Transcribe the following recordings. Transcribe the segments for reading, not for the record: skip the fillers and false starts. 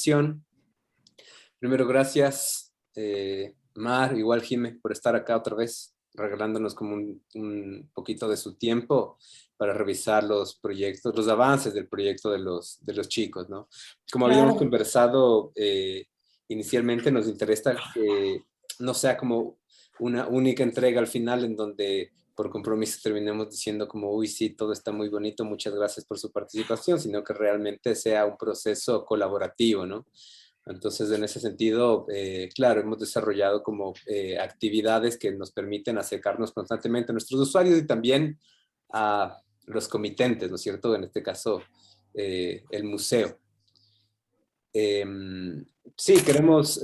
sesión. Primero, gracias, Mar, igual Jime, por estar acá otra vez, regalándonos como un poquito de su tiempo para revisar los proyectos, los avances del proyecto de los chicos, ¿no? Como habíamos conversado inicialmente, nos interesa que no sea como una única entrega al final en donde por compromiso terminemos diciendo como, uy, sí, todo está muy bonito, muchas gracias por su participación, sino que realmente sea un proceso colaborativo, ¿no? Entonces, en ese sentido, claro, hemos desarrollado como actividades que nos permiten acercarnos constantemente a nuestros usuarios y también a los comitentes, ¿no es cierto? En este caso, el museo. Sí, queremos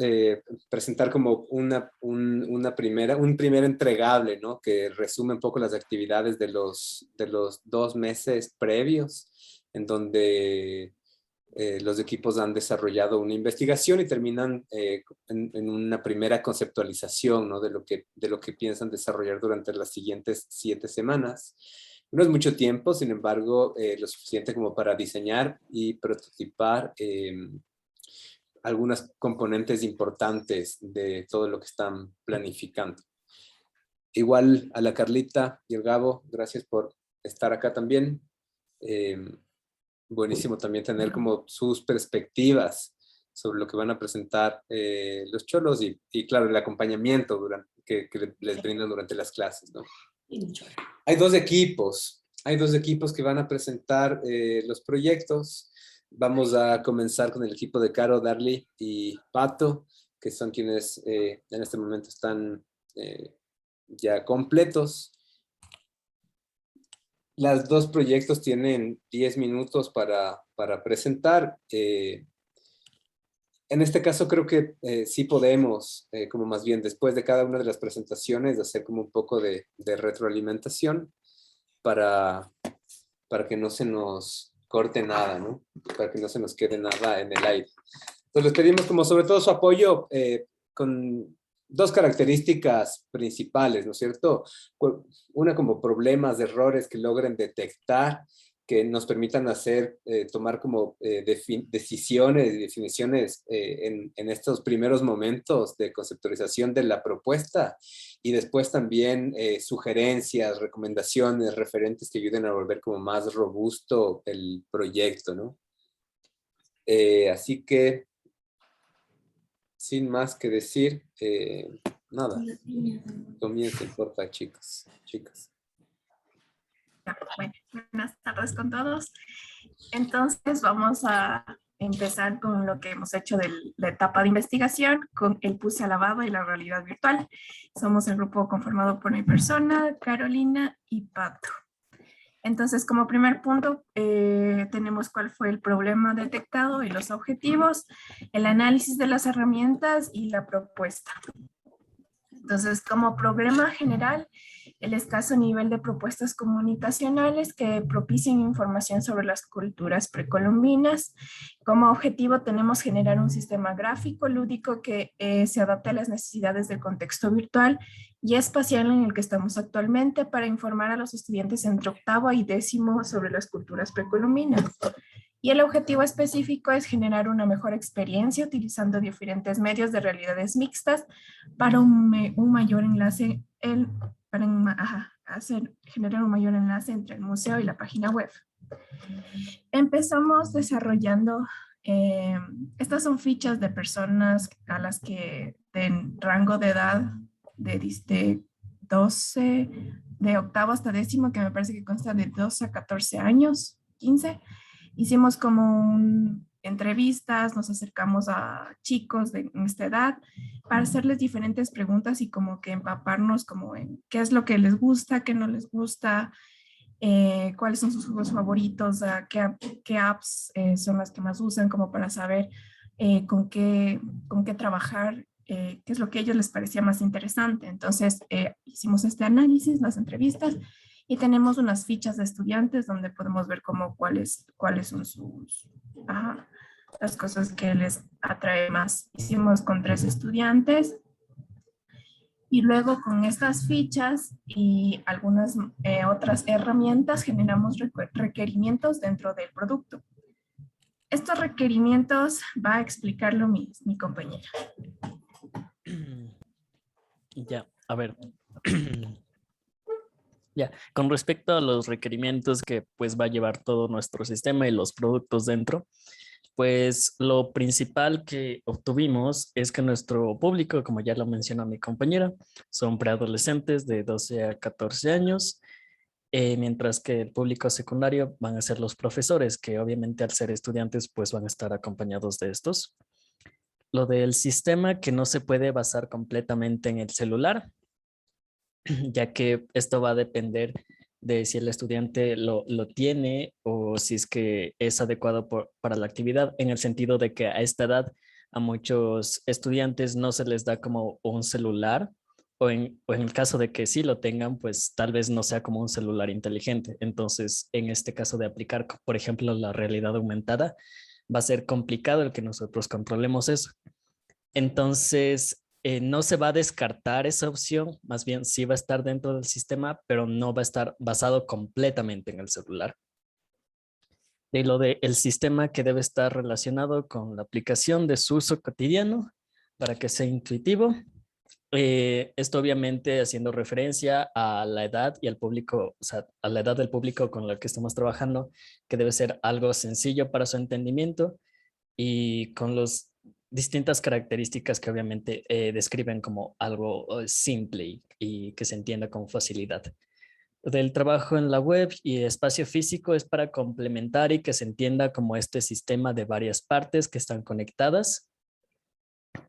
presentar como un primer entregable, ¿no? Que resume un poco las actividades de los 2 meses previos, en donde los equipos han desarrollado una investigación y terminan en una primera conceptualización, ¿no? de lo que piensan desarrollar durante las siguientes 7 semanas. No es mucho tiempo, sin embargo, lo suficiente como para diseñar y prototipar algunas componentes importantes de todo lo que están planificando. Igual a la Carlita y el Gabo, gracias por estar acá también. Buenísimo también tener como sus perspectivas sobre lo que van a presentar los cholos y claro, el acompañamiento que les brindan durante las clases, ¿no? Hay dos equipos que van a presentar los proyectos. Vamos a comenzar con el equipo de Caro, Darly y Pato, que son quienes en este momento están ya completos. Los 2 proyectos tienen 10 minutos para presentar. En este caso creo que sí podemos, como más bien después de cada una de las presentaciones, hacer como un poco de retroalimentación para que no se nos corte nada, ¿no? Para que no se nos quede nada en el aire. Entonces les pedimos como sobre todo su apoyo con 2 características principales, ¿no es cierto? Una como problemas, errores que logren detectar, que nos permitan tomar como decisiones y definiciones en estos primeros momentos de conceptualización de la propuesta y después también sugerencias, recomendaciones, referentes que ayuden a volver como más robusto el proyecto, ¿no? Así que sin más que decir, nada, comiencen, porfa, chicos, chicas. Bueno, buenas tardes con todos. Entonces vamos a empezar con lo que hemos hecho de la etapa de investigación con el Puse a lavado y la realidad virtual. Somos el grupo conformado por mi persona, Carolina y Pato. Entonces, como primer punto, tenemos cuál fue el problema detectado y los objetivos, el análisis de las herramientas y la propuesta. Entonces, como problema general, el escaso nivel de propuestas comunicacionales que propicien información sobre las culturas precolombinas. Como objetivo tenemos generar un sistema gráfico lúdico que se adapte a las necesidades del contexto virtual y espacial en el que estamos actualmente para informar a los estudiantes entre 8º y 10º sobre las culturas precolombinas. Y el objetivo específico es generar una mejor experiencia utilizando diferentes medios de realidades mixtas para un mayor enlace, generar un mayor enlace entre el museo y la página web. Empezamos desarrollando, estas son fichas de personas a las que en rango de edad de 12, de 8º hasta 10º, que me parece que consta de 12 a 14 años, 15. Hicimos como entrevistas, nos acercamos a chicos de esta edad para hacerles diferentes preguntas y como que empaparnos como en qué es lo que les gusta, qué no les gusta, cuáles son sus juegos favoritos, qué apps son las que más usan, como para saber con qué trabajar, qué es lo que a ellos les parecía más interesante. Entonces hicimos este análisis, las entrevistas, y tenemos unas fichas de estudiantes donde podemos ver como cuáles son las cosas que les atrae más. Hicimos con 3 estudiantes y luego con estas fichas y algunas otras herramientas generamos requerimientos dentro del producto. Estos requerimientos va a explicarlo mi compañera. Ya, a ver. Ya, con respecto a los requerimientos que pues va a llevar todo nuestro sistema y los productos dentro, pues lo principal que obtuvimos es que nuestro público, como ya lo mencionó mi compañera, son preadolescentes de 12 a 14 años, mientras que el público secundario van a ser los profesores, que obviamente al ser estudiantes pues van a estar acompañados de estos. Lo del sistema que no se puede basar completamente en el celular, ya que esto va a depender de si el estudiante lo tiene o si es que es adecuado para la actividad, en el sentido de que a esta edad a muchos estudiantes no se les da como un celular o en el caso de que sí lo tengan, pues tal vez no sea como un celular inteligente. Entonces, en este caso de aplicar, por ejemplo, la realidad aumentada, va a ser complicado el que nosotros controlemos eso. Entonces, no se va a descartar esa opción, más bien sí va a estar dentro del sistema, pero no va a estar basado completamente en el celular. De lo del sistema que debe estar relacionado con la aplicación de su uso cotidiano para que sea intuitivo. Esto obviamente haciendo referencia a la edad y al público, o sea, a la edad del público con el que estamos trabajando, que debe ser algo sencillo para su entendimiento y con las distintas características que obviamente describen como algo simple y que se entienda con facilidad. Del trabajo en la web y espacio físico es para complementar y que se entienda como este sistema de varias partes que están conectadas.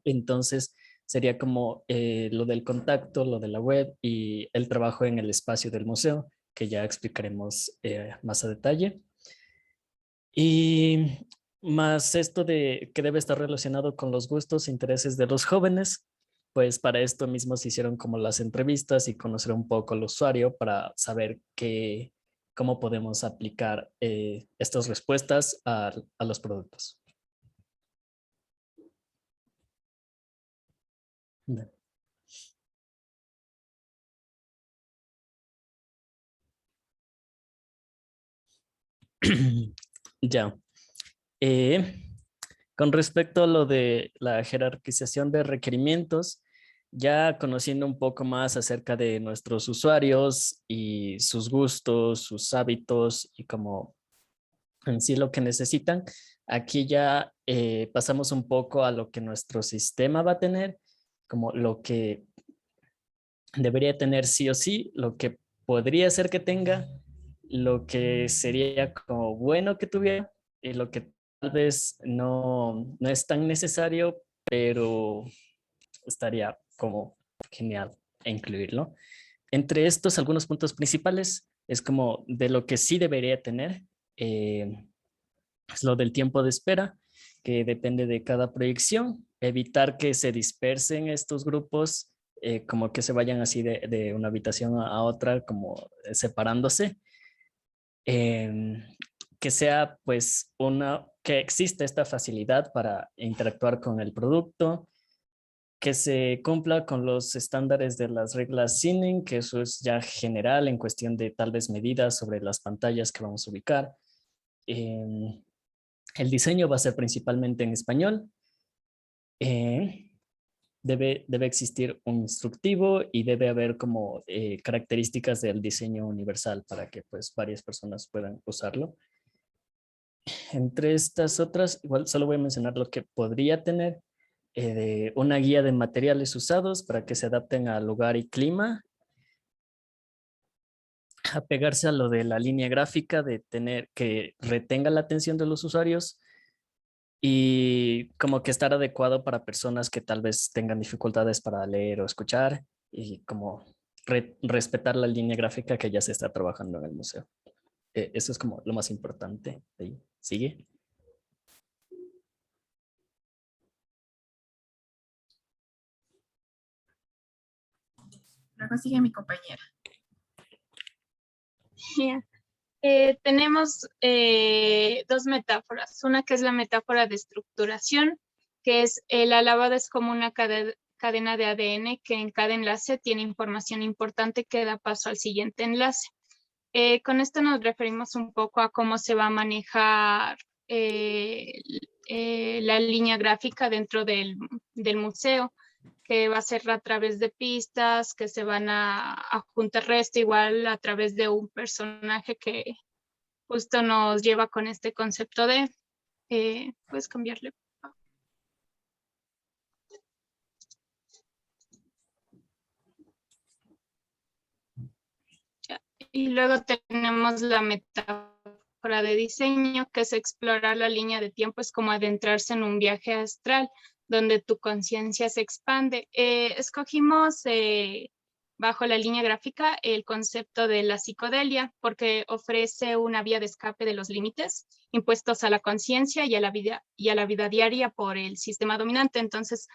Entonces sería como lo del contacto, lo de la web y el trabajo en el espacio del museo, que ya explicaremos más a detalle. Y más esto de que debe estar relacionado con los gustos e intereses de los jóvenes, pues para esto mismo se hicieron como las entrevistas y conocer un poco al usuario para saber cómo podemos aplicar estas respuestas a los productos. Ya. Eh, con respecto a lo de la jerarquización de requerimientos, ya conociendo un poco más acerca de nuestros usuarios y sus gustos, sus hábitos y como en sí lo que necesitan, aquí ya pasamos un poco a lo que nuestro sistema va a tener, como lo que debería tener sí o sí, lo que podría ser que tenga, lo que sería como bueno que tuviera y lo que tal vez no es tan necesario, pero estaría como genial incluirlo. Entre estos, algunos puntos principales es como de lo que sí debería tener, es lo del tiempo de espera, que depende de cada proyección, evitar que se dispersen estos grupos, como que se vayan así de una habitación a otra, como separándose. Em, que sea pues que exista esta facilidad para interactuar con el producto, que se cumpla con los estándares de las reglas CINEN, que eso es ya general en cuestión de tal vez medidas sobre las pantallas que vamos a ubicar. El diseño va a ser principalmente en español. Debe existir un instructivo y debe haber como características del diseño universal para que pues varias personas puedan usarlo. Entre estas otras, igual solo voy a mencionar lo que podría tener, de una guía de materiales usados para que se adapten al lugar y clima, apegarse a lo de la línea gráfica, de tener que retenga la atención de los usuarios y como que estar adecuado para personas que tal vez tengan dificultades para leer o escuchar y como respetar la línea gráfica que ya se está trabajando en el museo. Eso es como lo más importante. Ahí. ¿Sigue? Luego sigue mi compañera. Yeah. Tenemos dos metáforas. Una que es la metáfora de estructuración, que es la lavada es como una cadena de ADN que en cada enlace tiene información importante que da paso al siguiente enlace. Con esto nos referimos un poco a cómo se va a manejar la línea gráfica dentro del museo, que va a ser a través de pistas que se van a juntar resto, igual a través de un personaje que justo nos lleva con este concepto de, puedes cambiarle. Ya. Y luego tenemos la metáfora de diseño, que es explorar la línea de tiempo, es como adentrarse en un viaje astral, donde tu conciencia se expande. Escogimos bajo la línea gráfica el concepto de la psicodelia, porque ofrece una vía de escape de los límites impuestos a la conciencia y a la vida diaria por el sistema dominante. Entonces,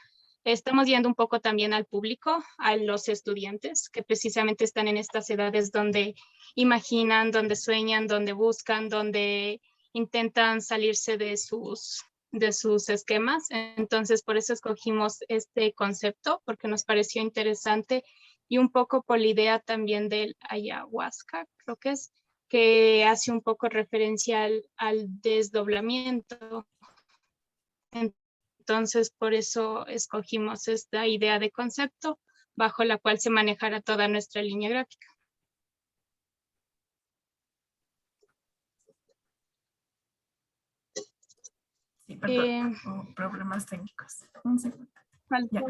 estamos yendo un poco también al público, a los estudiantes, que precisamente están en estas edades donde imaginan, donde sueñan, donde buscan, donde intentan salirse de sus esquemas. Entonces, por eso escogimos este concepto, porque nos pareció interesante y un poco por la idea también del ayahuasca, creo que hace un poco referencia al desdoblamiento. Entonces, por eso escogimos esta idea de concepto bajo la cual se manejará toda nuestra línea gráfica. Sí, perdón, problemas técnicos. Un segundo. Ya.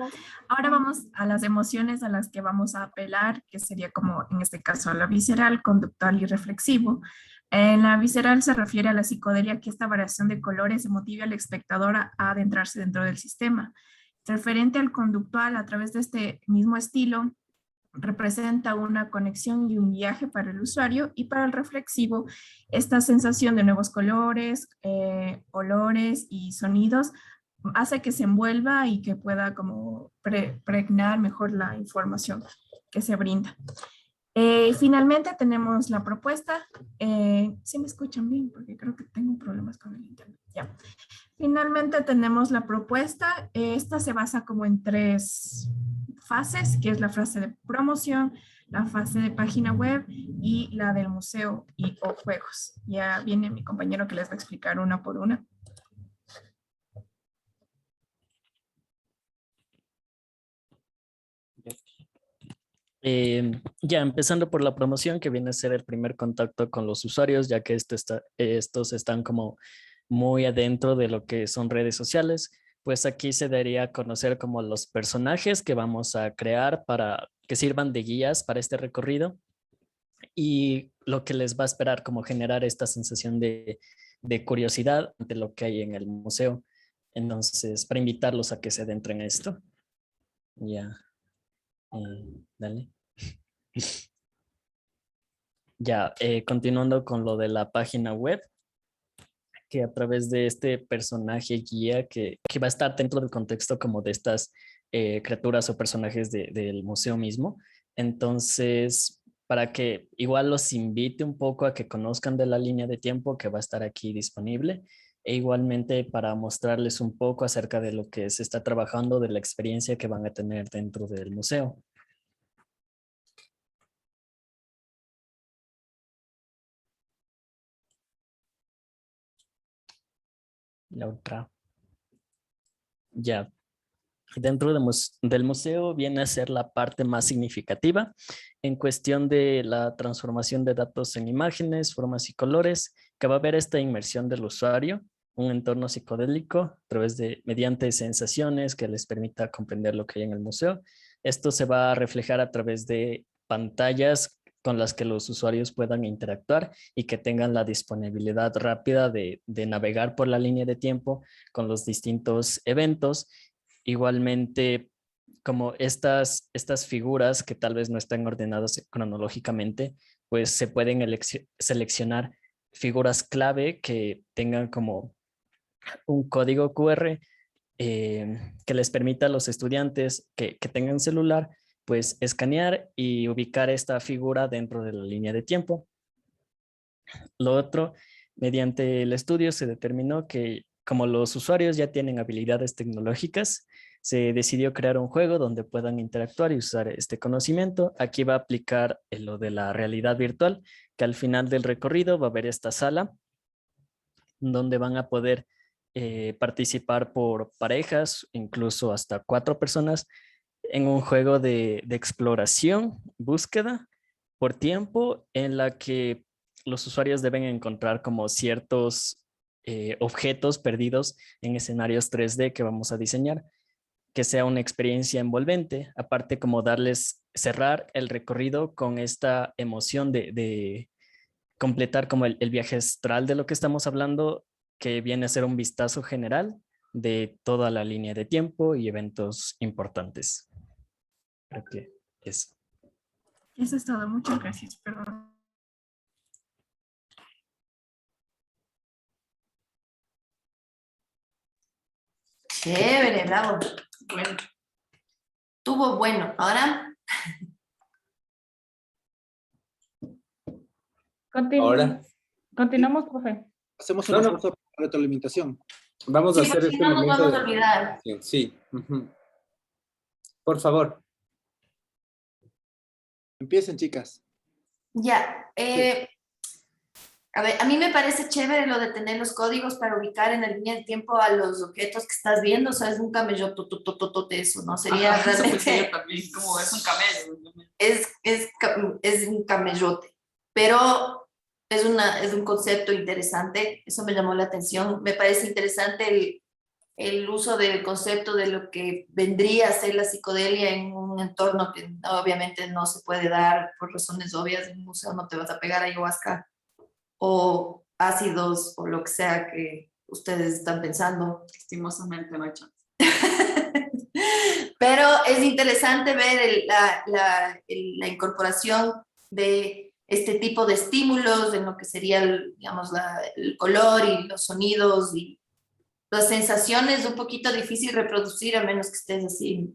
Ahora vamos a las emociones a las que vamos a apelar, que sería como en este caso la visceral, conductual y reflexivo. En la visceral se refiere a la psicodelia, que esta variación de colores motiva al espectador a adentrarse dentro del sistema. Referente al conductual, a través de este mismo estilo, representa una conexión y un viaje para el usuario, y para el reflexivo, esta sensación de nuevos colores, olores y sonidos hace que se envuelva y que pueda como pregnar mejor la información que se brinda. Finalmente tenemos la propuesta. ¿Sí me escuchan bien? Porque creo que tengo problemas con el internet. Ya. Finalmente tenemos la propuesta. Esta se basa como en 3 fases, que es la fase de promoción, la fase de página web y la del museo o juegos. Ya viene mi compañero que les va a explicar una por una. Ya empezando por la promoción, que viene a ser el primer contacto con los usuarios, ya que estos están como muy adentro de lo que son redes sociales, pues aquí se daría a conocer como los personajes que vamos a crear para que sirvan de guías para este recorrido, y lo que les va a esperar, como generar esta sensación de curiosidad ante lo que hay en el museo. Entonces, para invitarlos a que se adentren a esto. Ya. Dale. Ya, continuando con lo de la página web, que a través de este personaje guía que va a estar dentro del contexto como de estas criaturas o personajes del museo mismo. Entonces, para que igual los invite un poco a que conozcan de la línea de tiempo que va a estar aquí disponible, e igualmente para mostrarles un poco acerca de lo que se está trabajando, de la experiencia que van a tener dentro del museo. La otra. Ya. Dentro del museo viene a ser la parte más significativa en cuestión de la transformación de datos en imágenes, formas y colores, que va a haber esta inmersión del usuario, un entorno psicodélico a través mediante sensaciones que les permita comprender lo que hay en el museo. Esto se va a reflejar a través de pantallas con las que los usuarios puedan interactuar y que tengan la disponibilidad rápida de navegar por la línea de tiempo con los distintos eventos. Igualmente, como estas figuras que tal vez no están ordenadas cronológicamente, pues se pueden seleccionar figuras clave que tengan como un código QR que les permita a los estudiantes que tengan celular, pues escanear y ubicar esta figura dentro de la línea de tiempo. Lo otro, mediante el estudio se determinó que como los usuarios ya tienen habilidades tecnológicas, se decidió crear un juego donde puedan interactuar y usar este conocimiento. Aquí va a aplicar lo de la realidad virtual, que al final del recorrido va a haber esta sala donde van a poder participar por parejas, incluso hasta 4 personas, en un juego de exploración, búsqueda por tiempo, en la que los usuarios deben encontrar como ciertos objetos perdidos en escenarios 3D que vamos a diseñar, que sea una experiencia envolvente, aparte como darles, cerrar el recorrido con esta emoción de completar como el viaje astral de lo que estamos hablando, que viene a ser un vistazo general de toda la línea de tiempo y eventos importantes. Creo que eso. Eso es todo. Muchas gracias. Perdón. Chévere, bravo. Bueno. Tuvo bueno. Ahora. Ahora. Continuamos, profe. Hacemos un esfuerzo para retroalimentación. Vamos a Sí, hacer porque si este no nos momento vamos a olvidar. Sí. Ujú. Por favor. Empiecen, chicas. Ya. A ver, a mí me parece chévere lo de tener los códigos para ubicar en la línea de tiempo a los objetos que estás viendo. O sea, es un camello eso, ¿no? Sería realmente... También, como es un camello. Es un camellote. Pero es un concepto interesante. Eso me llamó la atención. Me parece interesante el uso del concepto de lo que vendría a ser la psicodelia en un entorno que obviamente no se puede dar por razones obvias. En un museo no te vas a pegar ayahuasca o ácidos o lo que sea que ustedes están pensando. Lastimosamente no hay chance. Pero es interesante ver la incorporación de este tipo de estímulos en lo que sería, digamos, el color y los sonidos y las sensaciones. Un poquito difícil reproducir a menos que estés así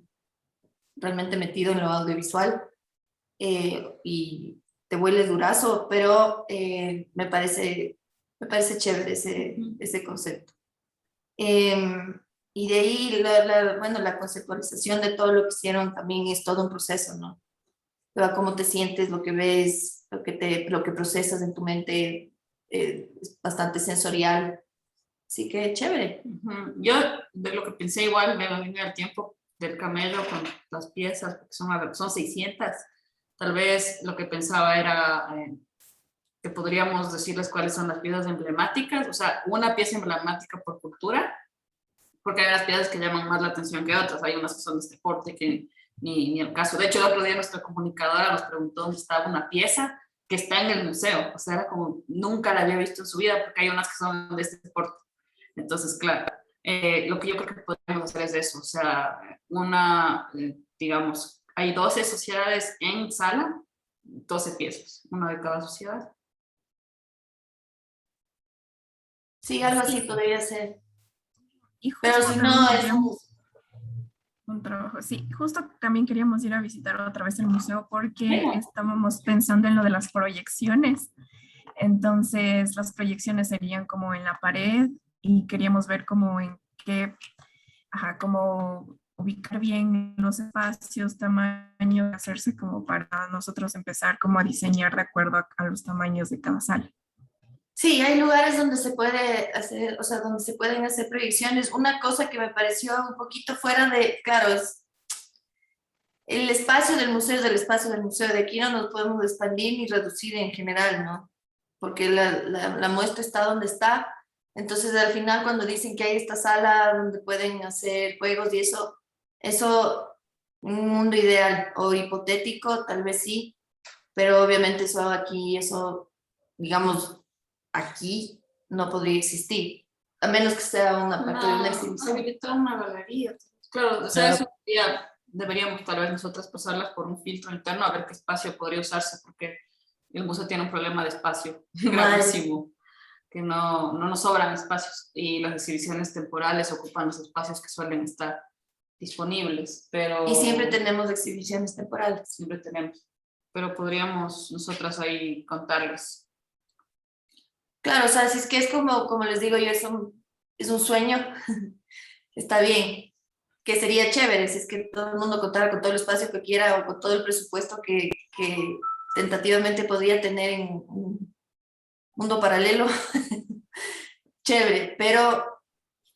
realmente metido en lo audiovisual y te hueles durazo, pero me parece chévere ese concepto. Y de ahí, la conceptualización de todo lo que hicieron también es todo un proceso, ¿no? Cómo te sientes, lo que ves, lo que procesas en tu mente, es bastante sensorial. Así que chévere. Yo de lo que pensé igual de la línea del tiempo del camello con las piezas, porque son 600. Tal vez lo que pensaba era que podríamos decirles cuáles son las piezas emblemáticas, o sea, una pieza emblemática por cultura, porque hay unas piezas que llaman más la atención que otras. Hay unas que son de este porte que ni el caso. De hecho, el otro día nuestra comunicadora nos preguntó dónde estaba una pieza que está en el museo. O sea, era como nunca la había visto en su vida, porque hay unas que son de este porte. Entonces, claro, lo que yo creo que podemos hacer es eso. O sea, digamos, hay 12 sociedades en sala, 12 piezas, una de cada sociedad. Sí, algo así podría ser. Y Pero si no, es un trabajo. Sí, justo también queríamos ir a visitar otra vez el museo porque estábamos pensando en lo de las proyecciones. Entonces, las proyecciones serían como en la pared y queríamos ver como en qué, como ubicar bien los espacios, tamaño, hacerse como para nosotros empezar como a diseñar de acuerdo a los tamaños de cada sala. Sí, hay lugares donde se puede hacer, o sea, donde se pueden hacer proyecciones. Una cosa que me pareció un poquito fuera de, claro, es el espacio del museo es el espacio del museo. De aquí no nos podemos expandir ni reducir en general, ¿no? Porque la muestra está donde está. Entonces, al final, cuando dicen que hay esta sala donde pueden hacer juegos y eso, un mundo ideal o hipotético, tal vez sí, pero obviamente eso, digamos, aquí no podría existir, a menos que sea una parte de una exhibición. Habilitar una galería. Claro, o sea, eso deberíamos tal vez nosotras pasarlas por un filtro interno a ver qué espacio podría usarse, porque el museo tiene un problema de espacio gravísimo, que no nos sobran espacios y las exhibiciones temporales ocupan los espacios que suelen estar disponibles, pero... Y siempre tenemos exhibiciones temporales. Siempre tenemos, pero podríamos nosotras ahí contarles. Claro, o sea, si es que es como les digo yo, es un sueño, está bien, que sería chévere si es que todo el mundo contara con todo el espacio que quiera o con todo el presupuesto que tentativamente podría tener en un mundo paralelo. chévere, pero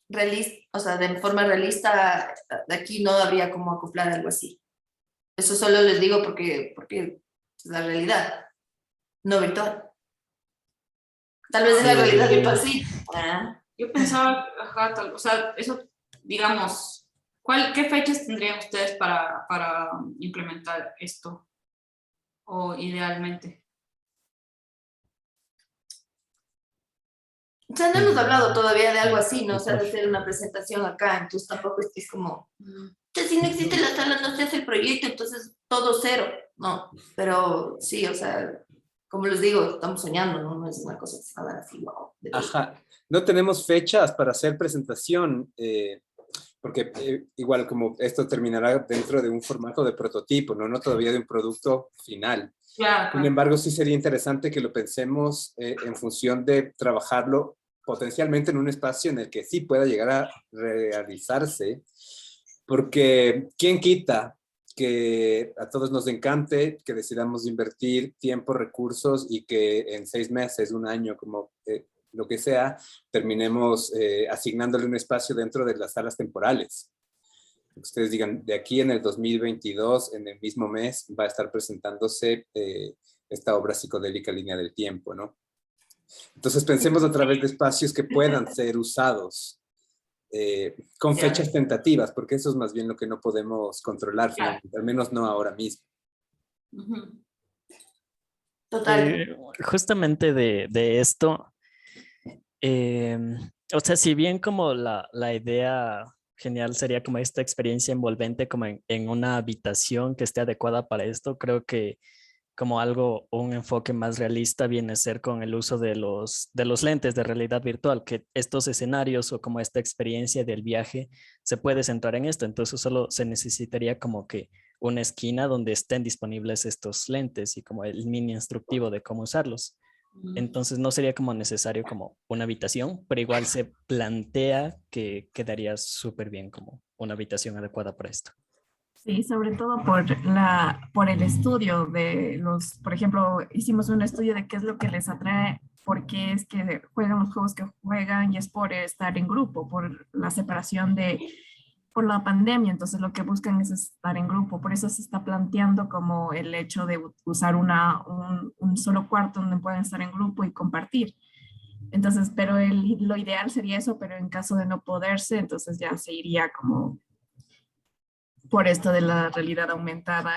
realista, o sea, de forma realista, de aquí no habría como acoplar algo así. Eso solo les digo porque es la realidad, no virtual. Tal vez es la realidad virtual, sí. Yo pensaba, ajá, o sea, eso, digamos, ¿qué fechas tendrían ustedes para implementar esto? O idealmente. O sea, no hemos hablado todavía de algo así, ¿no? O sea, de hacer una presentación acá, entonces tampoco es como, o sea, si no existe la sala, no se hace el proyecto, entonces todo cero, no. Pero sí, o sea, como les digo, estamos soñando, ¿no? No es una cosa que se va a dar así, wow. Ajá. No tenemos fechas para hacer presentación, porque igual como esto terminará dentro de un formato de prototipo, ¿no? No todavía de un producto final. Claro. Sin embargo, sí sería interesante que lo pensemos en función de trabajarlo potencialmente en un espacio en el que sí pueda llegar a realizarse, porque ¿quién quita que a todos nos encante, que decidamos invertir tiempo, recursos y que en 6 meses, un año, como lo que sea, terminemos asignándole un espacio dentro de las salas temporales? Ustedes digan, de aquí en el 2022, en el mismo mes, va a estar presentándose esta obra psicodélica Línea del Tiempo, ¿no? Entonces pensemos a través de espacios que puedan ser usados con fechas tentativas, porque eso es más bien lo que no podemos controlar, finalmente, al menos no ahora mismo. Total. Justamente de esto, o sea, si bien como la idea genial sería como esta experiencia envolvente como en una habitación que esté adecuada para esto, creo que como algo, un enfoque más realista viene a ser con el uso de los lentes de realidad virtual, que estos escenarios o como esta experiencia del viaje se puede centrar en esto. Entonces solo se necesitaría como que una esquina donde estén disponibles estos lentes y como el mini instructivo de cómo usarlos. Entonces no sería como necesario como una habitación, pero igual se plantea que quedaría súper bien como una habitación adecuada para esto. Sí, sobre todo por el estudio de los, por ejemplo, hicimos un estudio de qué es lo que les atrae, por qué es que juegan los juegos que juegan y es por estar en grupo, por la separación por la pandemia, entonces lo que buscan es estar en grupo, por eso se está planteando como el hecho de usar un solo cuarto donde puedan estar en grupo y compartir. Entonces, pero lo ideal sería eso, pero en caso de no poderse, entonces ya se iría como por esto de la realidad aumentada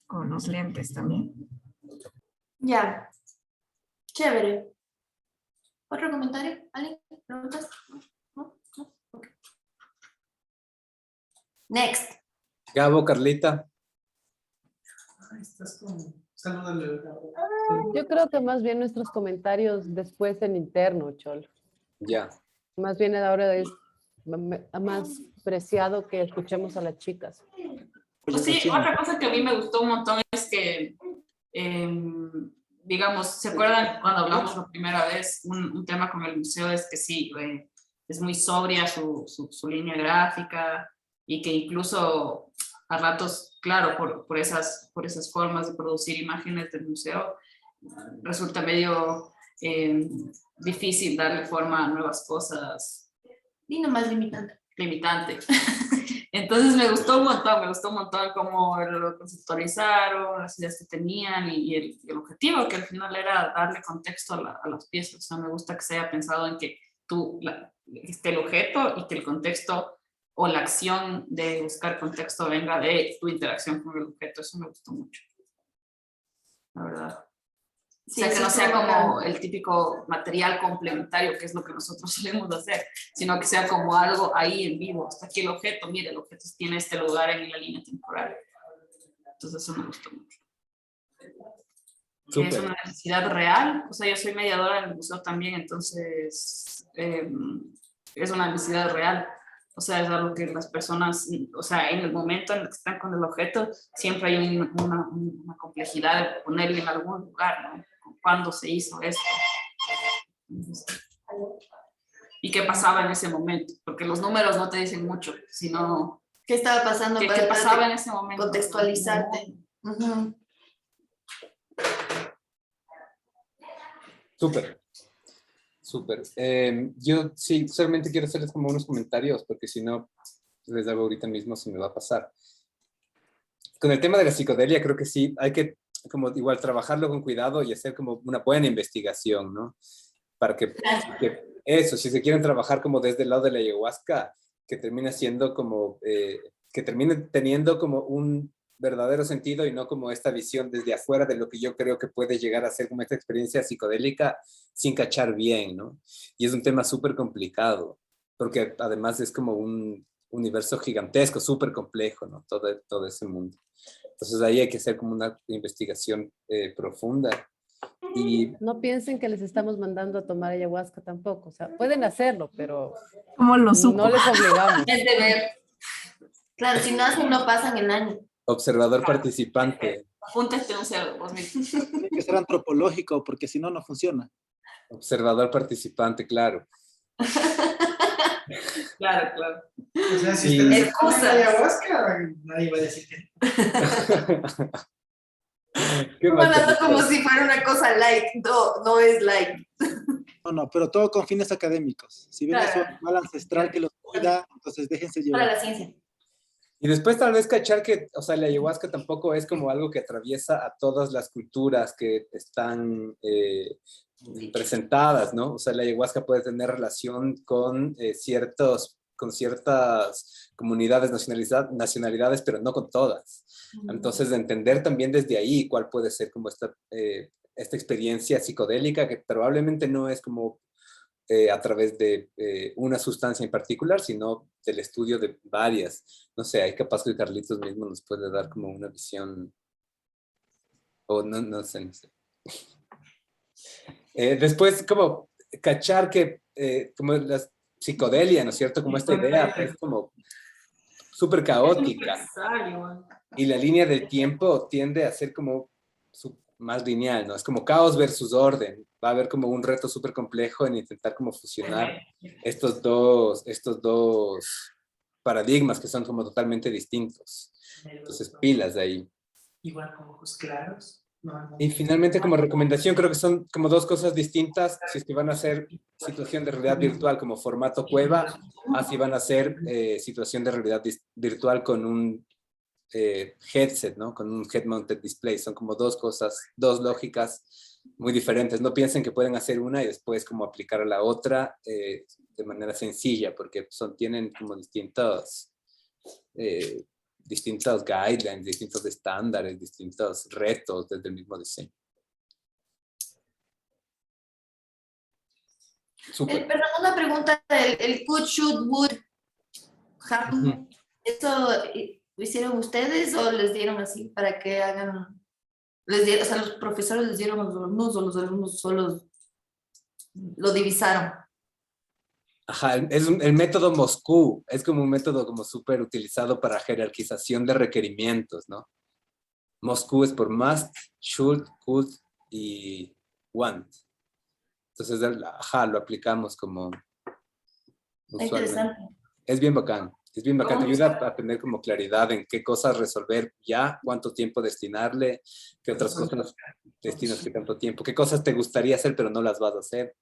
con los lentes también. Ya, chévere. ¿Otro comentario? ¿Alguien? ¿Preguntas? ¿No? ¿No? Okay. Next. Gabo, Carlita. Yo creo que más bien nuestros comentarios después en interno, Chol. Ya. Más bien ahora es más preciado que escuchemos a las chicas. Pues sí, otra cosa que a mí me gustó un montón es que, digamos, ¿se acuerdan cuando hablamos la primera vez? Un tema con el museo es que sí, es muy sobria su línea gráfica y que incluso a ratos, claro, por esas formas de producir imágenes del museo, resulta medio difícil darle forma a nuevas cosas. Y nomás limitante. Entonces me gustó un montón cómo lo conceptualizaron, las ideas que tenían y el objetivo, que al final era darle contexto a las piezas. O sea, me gusta que se haya pensado en que esté el objeto y que el contexto o la acción de buscar contexto venga de tu interacción con el objeto. Eso me gustó mucho, la verdad. Sí, o sea, que no sea como el típico material complementario, que es lo que nosotros solemos hacer, sino que sea como algo ahí en vivo. Hasta aquí el objeto, mire, el objeto tiene este lugar en la línea temporal. Entonces eso me gustó mucho. Es una necesidad real. O sea, yo soy mediadora del museo también, entonces es una necesidad real. O sea, es algo que las personas, o sea, en el momento en el que están con el objeto, siempre hay una complejidad de ponerlo en algún lugar, ¿no? ¿Cuándo se hizo esto? ¿Y qué pasaba en ese momento? Porque los números no te dicen mucho, sino... ¿Qué estaba pasando? ¿Qué pasaba en ese momento? Contextualizarte. Súper. Súper. Yo sí, solamente quiero hacerles como unos comentarios, porque si no, les hago ahorita mismo, se me va a pasar. Con el tema de la psicodelia, creo que sí, hay que como igual trabajarlo con cuidado y hacer como una buena investigación, ¿no? Para que eso, si se quieren trabajar como desde el lado de la ayahuasca, que termine siendo como, que termine teniendo como un verdadero sentido y no como esta visión desde afuera de lo que yo creo que puede llegar a ser como esta experiencia psicodélica sin cachar bien, ¿no? Y es un tema súper complicado, porque además es como un universo gigantesco, súper complejo, ¿no? Todo ese mundo. Entonces ahí hay que hacer como una investigación profunda. Y No piensen que les estamos mandando a tomar ayahuasca tampoco. O sea, pueden hacerlo, pero ¿Cómo lo supo? no les obligamos. Es de ver. Claro, si no hacen, no pasan el año. observador participante, Apúntate un cerdo, vos mismo. Tiene que ser antropológico porque si no, no funciona. observador participante, claro. Claro, claro. O sea, si Sí. ustedes Excusas. toman ayahuasca, nadie va a decir que Qué Estamos hablando bacán. como si fuera una cosa light. No, no es light. No, pero todo con fines académicos. Si ven Claro. eso, mal ancestral que los cuida, entonces déjense Para llevar. la ciencia. Y después tal vez cachar que, o sea, la ayahuasca tampoco es como algo que atraviesa a todas las culturas que están presentadas, ¿no? O sea, la ayahuasca puede tener relación con con ciertas comunidades, nacionalidades, pero no con todas. Entonces, de entender también desde ahí cuál puede ser como esta experiencia psicodélica, que probablemente no es como a través de una sustancia en particular, sino del estudio de varias. No sé, hay capaz que Carlitos mismo nos puede dar como una visión, o no sé, no sé. Después, como cachar que, como la psicodelia, ¿no es cierto? Como esta idea es como súper caótica. Y la línea del tiempo tiende a ser como más lineal, ¿no? Es como caos versus orden. Va a haber como un reto súper complejo en intentar como fusionar estos dos paradigmas que son como totalmente distintos. Entonces, pilas de ahí. igual con ojos claros. No. Y finalmente, como recomendación, creo que son como dos cosas distintas. Si es que van a hacer situación de realidad virtual como formato cueva, así van a hacer situación de realidad virtual con un headset, ¿no? Con un head-mounted display. Son como dos cosas, dos lógicas muy diferentes. No piensen que pueden hacer una y después como aplicar a la otra de manera sencilla, porque tienen como distintos guidelines, distintos estándares, distintos retos desde el mismo diseño. Súper. Perdón, una pregunta. El could, should, would, happen. ¿Eso lo hicieron ustedes o les dieron así para que hagan? O sea, los profesores les dieron a los alumnos o los alumnos solo lo divisaron. Ajá, el método Moscú es como un método como súper utilizado para jerarquización de requerimientos, ¿no? Moscú es por must, should, could y want. Entonces, ajá, lo aplicamos como usualmente. Interesante. Es bien bacán, te ayuda a tener como claridad en qué cosas resolver ya, cuánto tiempo destinarle, qué otras cosas destinas, qué tanto tiempo, qué cosas te gustaría hacer pero no las vas a hacer.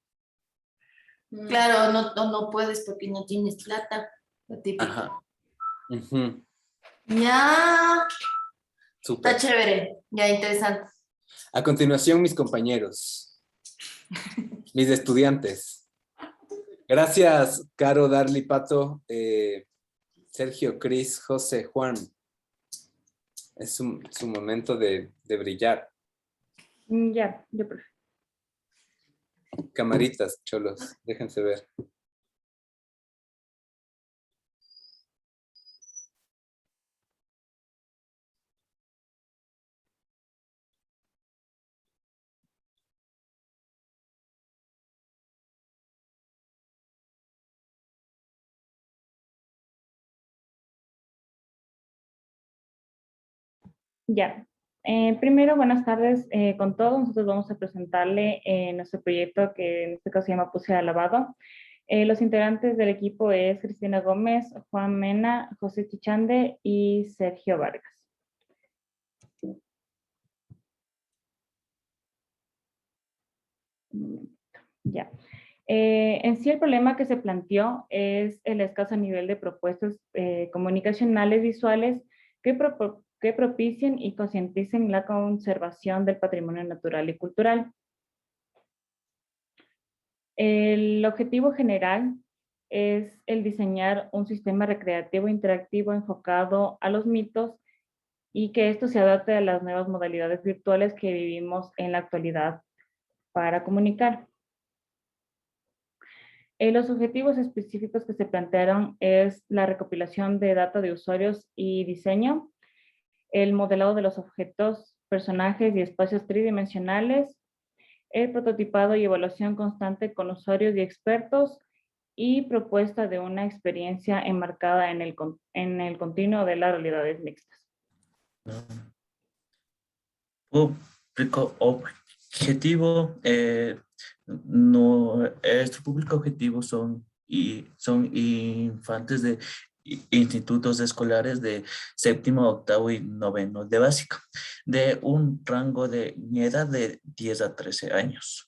Claro, no puedes porque no tienes plata. Lo típico. Ajá. Ujú. Ya. Súper. Está chévere. Ya, interesante. A continuación, mis compañeros, mis estudiantes. Gracias, Caro, Darly, Pato, Sergio, Cris, José, Juan. Es su momento de brillar. Ya, yo prefiero. Camaritas, cholos, déjense ver. Ya. Primero, buenas tardes con todos. Nosotros vamos a presentarle nuestro proyecto que en este caso se llama Puse al Lavado. Los integrantes del equipo es Cristina Gómez, Juan Mena, José Chichande y Sergio Vargas. Ya. En sí, el problema que se planteó es el escaso nivel de propuestas comunicacionales visuales que propicien y concienticen la conservación del patrimonio natural y cultural. El objetivo general es el diseñar un sistema recreativo interactivo enfocado a los mitos y que esto se adapte a las nuevas modalidades virtuales que vivimos en la actualidad para comunicar. Los objetivos específicos que se plantearon es la recopilación de datos de usuarios y diseño, el modelado de los objetos, personajes y espacios tridimensionales, el prototipado y evaluación constante con usuarios y expertos y propuesta de una experiencia enmarcada en el continuo de las realidades mixtas. Público objetivo, nuestro público objetivo son infantes de institutos escolares de séptimo, octavo y noveno de básica, de un rango de edad de 10 a 13 años.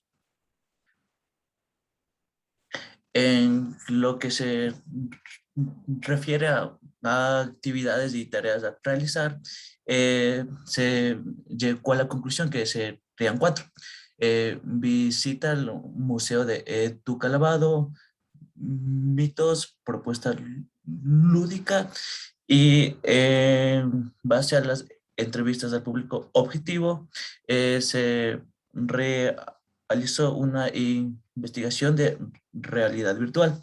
En lo que se refiere a actividades y tareas a realizar, se llegó a la conclusión que serían 4. Visita el Museo de Tucalabado, mitos, propuesta lúdica y en base a las entrevistas al público objetivo, se realizó una investigación de realidad virtual.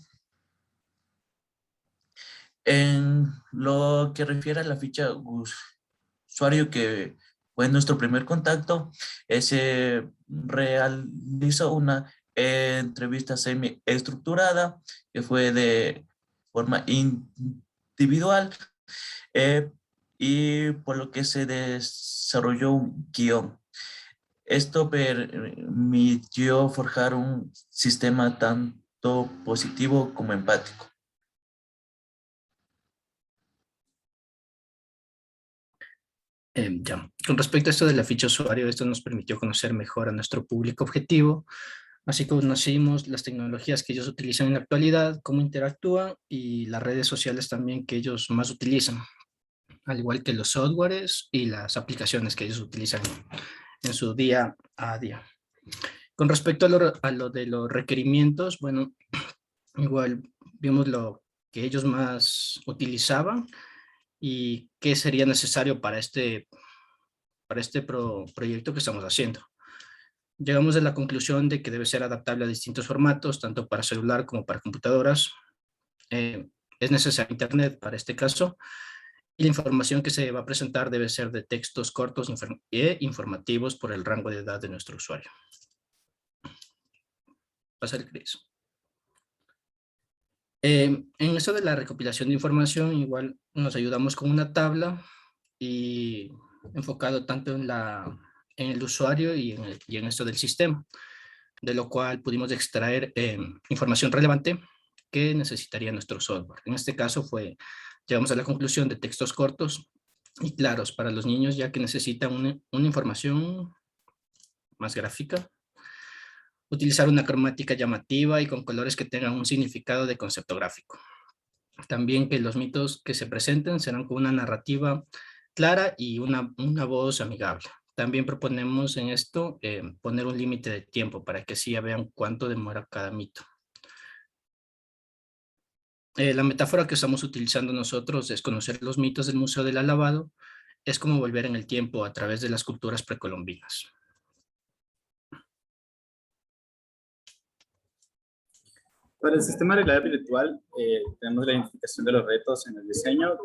En lo que refiere a la ficha usuario, que fue nuestro primer contacto, se realizó una entrevista semi-estructurada que fue de forma individual y por lo que se desarrolló un guión. Esto permitió forjar un sistema tanto positivo como empático. Ya. Con respecto a esto de la ficha usuario, esto nos permitió conocer mejor a nuestro público objetivo, así conocimos las tecnologías que ellos utilizan en la actualidad, cómo interactúan y las redes sociales también que ellos más utilizan, al igual que los softwares y las aplicaciones que ellos utilizan en su día a día. Con respecto a lo de los requerimientos, bueno, igual vimos lo que ellos más utilizaban y qué sería necesario para este proyecto que estamos haciendo. Llegamos a la conclusión de que debe ser adaptable a distintos formatos, tanto para celular como para computadoras. Es necesario Internet para este caso, y la información que se va a presentar debe ser de textos cortos e informativos por el rango de edad de nuestro usuario. Pasa el Cris. En eso de la recopilación de información, igual nos ayudamos con una tabla y enfocado tanto en el usuario y en esto del sistema, de lo cual pudimos extraer información relevante que necesitaría nuestro software. En este caso llegamos a la conclusión de textos cortos y claros para los niños, ya que necesitan una información más gráfica. Utilizar una cromática llamativa y con colores que tengan un significado de concepto gráfico. También que los mitos que se presenten serán con una narrativa clara y una voz amigable. También proponemos en esto poner un límite de tiempo para que así ya vean cuánto demora cada mito. La metáfora que estamos utilizando nosotros es conocer los mitos del Museo del Alabado. Es como volver en el tiempo a través de las culturas precolombinas. Para el sistema de realidad virtual, tenemos la identificación de los retos en el diseño.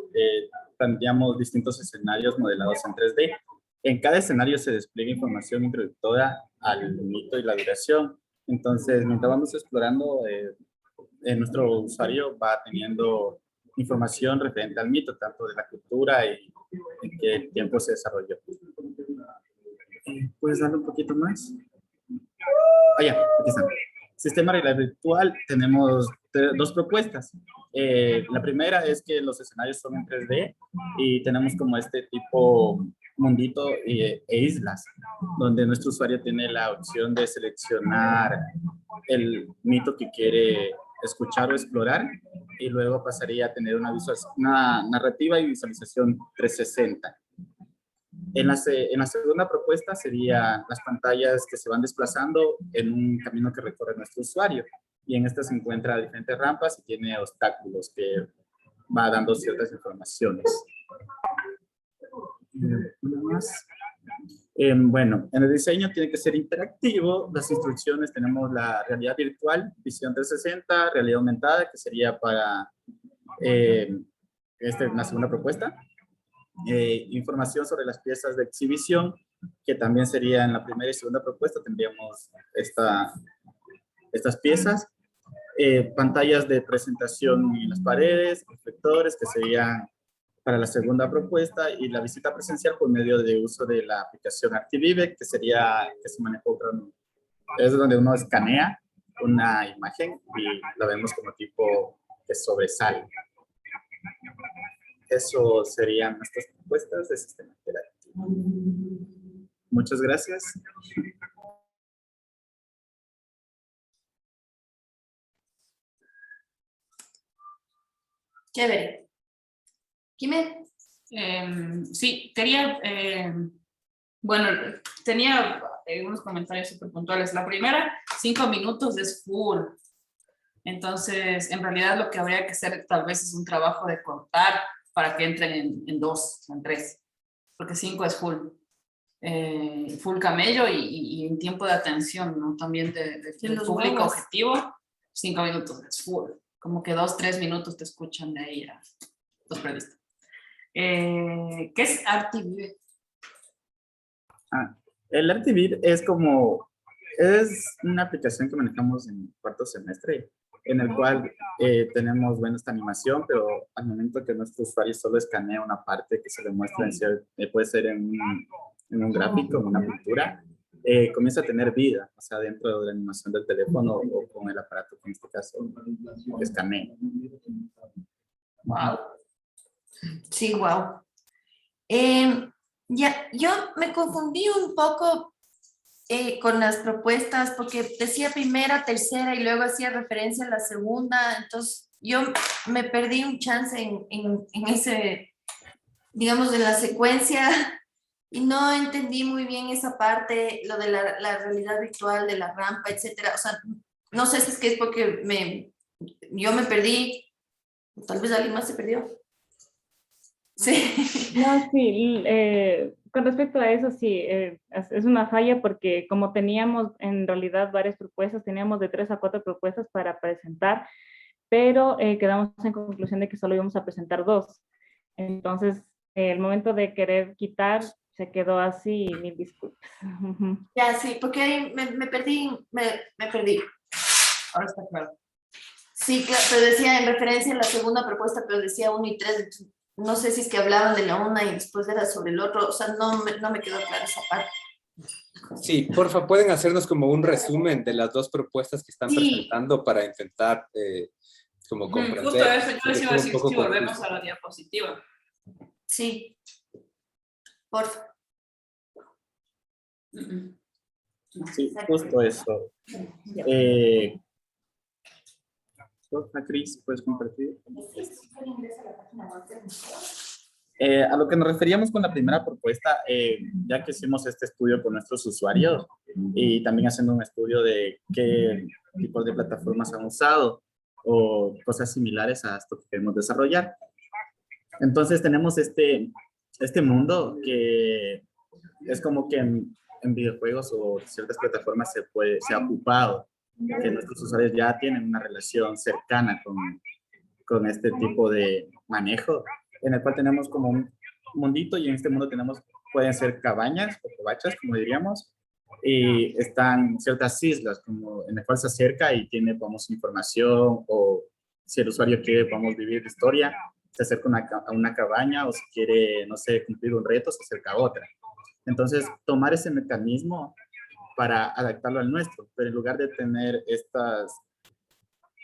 Planteamos distintos escenarios modelados en 3D. En cada escenario se despliega información introductoria al mito y la duración. Entonces, mientras vamos explorando, nuestro usuario va teniendo información referente al mito, tanto de la cultura y en qué tiempo se desarrolló. ¿Puedes darle un poquito más? Ya, aquí está. Sistema de realidad virtual, tenemos 2 propuestas. La primera es que los escenarios son en 3D y tenemos como este tipo mundito e islas, donde nuestro usuario tiene la opción de seleccionar el mito que quiere escuchar o explorar y luego pasaría a tener una narrativa y visualización 360. En la segunda propuesta serían las pantallas que se van desplazando en un camino que recorre nuestro usuario. Y en esta se encuentra diferentes rampas y tiene obstáculos que va dando ciertas informaciones. Bueno, en el diseño tiene que ser interactivo. Las instrucciones tenemos la realidad virtual, visión 360, realidad aumentada, que sería para una segunda propuesta. Información sobre las piezas de exhibición, que también sería en la primera y segunda propuesta, tendríamos estas piezas. Pantallas de presentación en las paredes, reflectores, que serían para la segunda propuesta, y la visita presencial por medio de uso de la aplicación Artivive, que se manejó, es donde uno escanea una imagen y la vemos como tipo que sobresale. Eso serían nuestras propuestas de sistema interactivo. Muchas gracias. Chévere. Jimé. Sí, tenía unos comentarios súper puntuales. La primera, 5 minutos es full. Entonces, en realidad lo que habría que hacer tal vez es un trabajo de cortar para que entren en 2, en 3, porque 5 es full. Full camello y en tiempo de atención, ¿no? También del público objetivo, 5 minutos es full. Como que 2, 3 minutos te escuchan de ahí a los periodistas. ¿Qué es Artivive? El Artivive es una aplicación que manejamos en cuarto semestre, en el cual tenemos esta animación, pero al momento que nuestro usuario solo escanea una parte que se le muestra, puede ser en un gráfico, en una pintura, comienza a tener vida, o sea, dentro de la animación del teléfono o con el aparato que en este caso escanea. Wow. Sí, wow. Yo me confundí un poco con las propuestas porque decía primera, tercera y luego hacía referencia a la segunda, entonces yo me perdí un chance en ese, digamos, en la secuencia y no entendí muy bien esa parte, lo de la realidad virtual, de la rampa, etcétera. O sea, no sé si es que es porque yo me perdí, tal vez alguien más se perdió. Sí. No, sí, con respecto a eso, sí, es una falla porque como teníamos en realidad varias propuestas, teníamos de 3 a 4 propuestas para presentar, pero quedamos en conclusión de que solo íbamos a presentar 2. Entonces, el momento de querer quitar, se quedó así, mil disculpas. Ya, sí, porque ahí me perdí, me perdí. Ahora está claro. Sí, claro, pero decía en referencia a la segunda propuesta, pero decía 1 y 3, no sé si es que hablaban de la una y después era sobre el otro, o sea, no me quedó clara esa parte. Sí, porfa, pueden hacernos como un resumen de las 2 propuestas que están presentando para intentar como comprender. Justo eso, yo les iba a decir si volvemos a la diapositiva. Sí, porfa. Sí, justo eso. Cris, ¿puedes compartir? A lo que nos referíamos con la primera propuesta, ya que hicimos este estudio con nuestros usuarios y también haciendo un estudio de qué tipos de plataformas han usado o cosas similares a esto que queremos desarrollar. Entonces tenemos este mundo que es como que en videojuegos o ciertas plataformas se ha ocupado, que nuestros usuarios ya tienen una relación cercana con este tipo de manejo, en el cual tenemos como un mundito y en este mundo pueden ser cabañas o covachas, como diríamos, y están ciertas islas como en el cual se acerca y tiene, información, o si el usuario quiere, vivir la historia, se acerca a una cabaña, o si quiere, no sé, cumplir un reto, se acerca a otra. Entonces, tomar ese mecanismo para adaptarlo al nuestro, pero en lugar de tener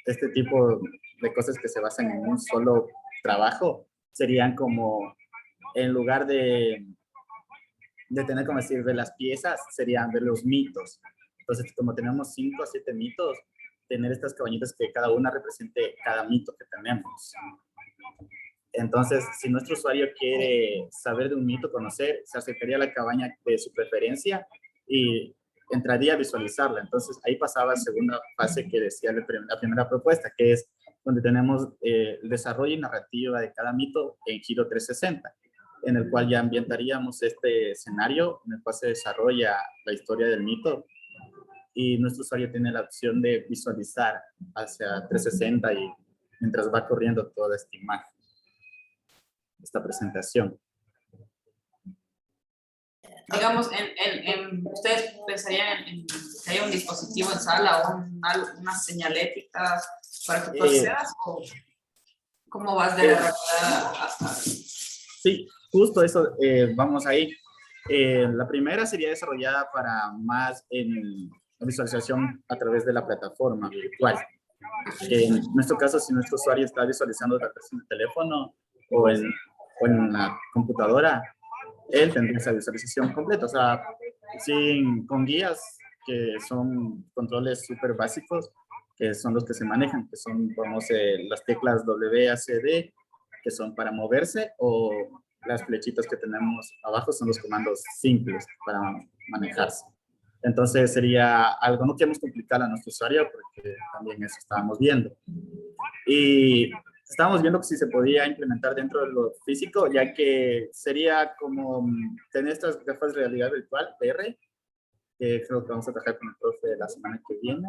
este tipo de cosas que se basan en un solo trabajo serían como, en lugar de tener, como decir, de las piezas, serían de los mitos. Entonces, como tenemos 5 a 7 mitos, tener estas cabañitas que cada una represente cada mito que tenemos. Entonces, si nuestro usuario quiere saber de un mito, conocer, se acercaría a la cabaña de su preferencia y entraría a visualizarla. Entonces, ahí pasaba la segunda fase que decía la primera propuesta, que es donde tenemos el desarrollo y narrativa de cada mito en giro 360, en el cual ya ambientaríamos este escenario en el cual se desarrolla la historia del mito y nuestro usuario tiene la opción de visualizar hacia 360 y mientras va corriendo toda esta imagen, esta presentación. Digamos, ustedes pensarían en que haya un dispositivo en sala o una señalética para que tú accedas, o cómo vas de la realidad a... Sí, justo eso, vamos ahí. La primera sería desarrollada para más en visualización a través de la plataforma virtual. En nuestro caso, si nuestro usuario está visualizando la versión de teléfono o en la computadora, él tendría esa visualización completa, o sea, con guías que son controles súper básicos, que son los que se manejan, que son, vamos, las teclas WACD, que son para moverse, o las flechitas que tenemos abajo son los comandos simples para manejarse. Entonces sería algo, no queremos complicar a nuestro usuario porque también eso estábamos viendo. Y estábamos viendo que si se podía implementar dentro de lo físico, ya que sería como tener estas gafas de realidad virtual, VR, que creo que vamos a trabajar con el profe la semana que viene,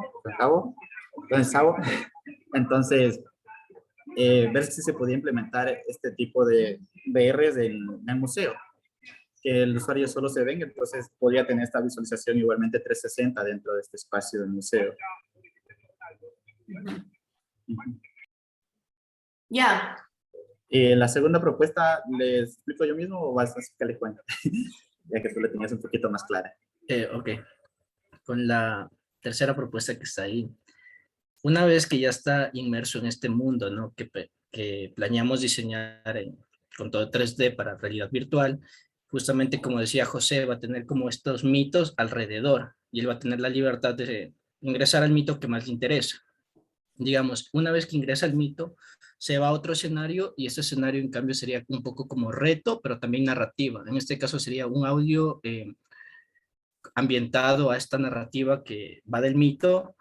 Entonces, ver si se podía implementar este tipo de VRs en el museo, que el usuario solo se venga, entonces podría tener esta visualización igualmente 360 dentro de este espacio del museo. Ya. La segunda propuesta, ¿les explico yo mismo o vas a explicarle cuenta? Ya que tú la tenías un poquito más clara. Ok. Con la tercera propuesta que está ahí. Una vez que ya está inmerso en este mundo, ¿no? Que planeamos diseñar con todo 3D para realidad virtual, justamente como decía José, va a tener como estos mitos alrededor y él va a tener la libertad de ingresar al mito que más le interesa. Digamos, una vez que ingresa al mito, se va a otro escenario y ese escenario en cambio sería un poco como reto, pero también narrativa. En este caso sería un audio ambientado a esta narrativa que va del mito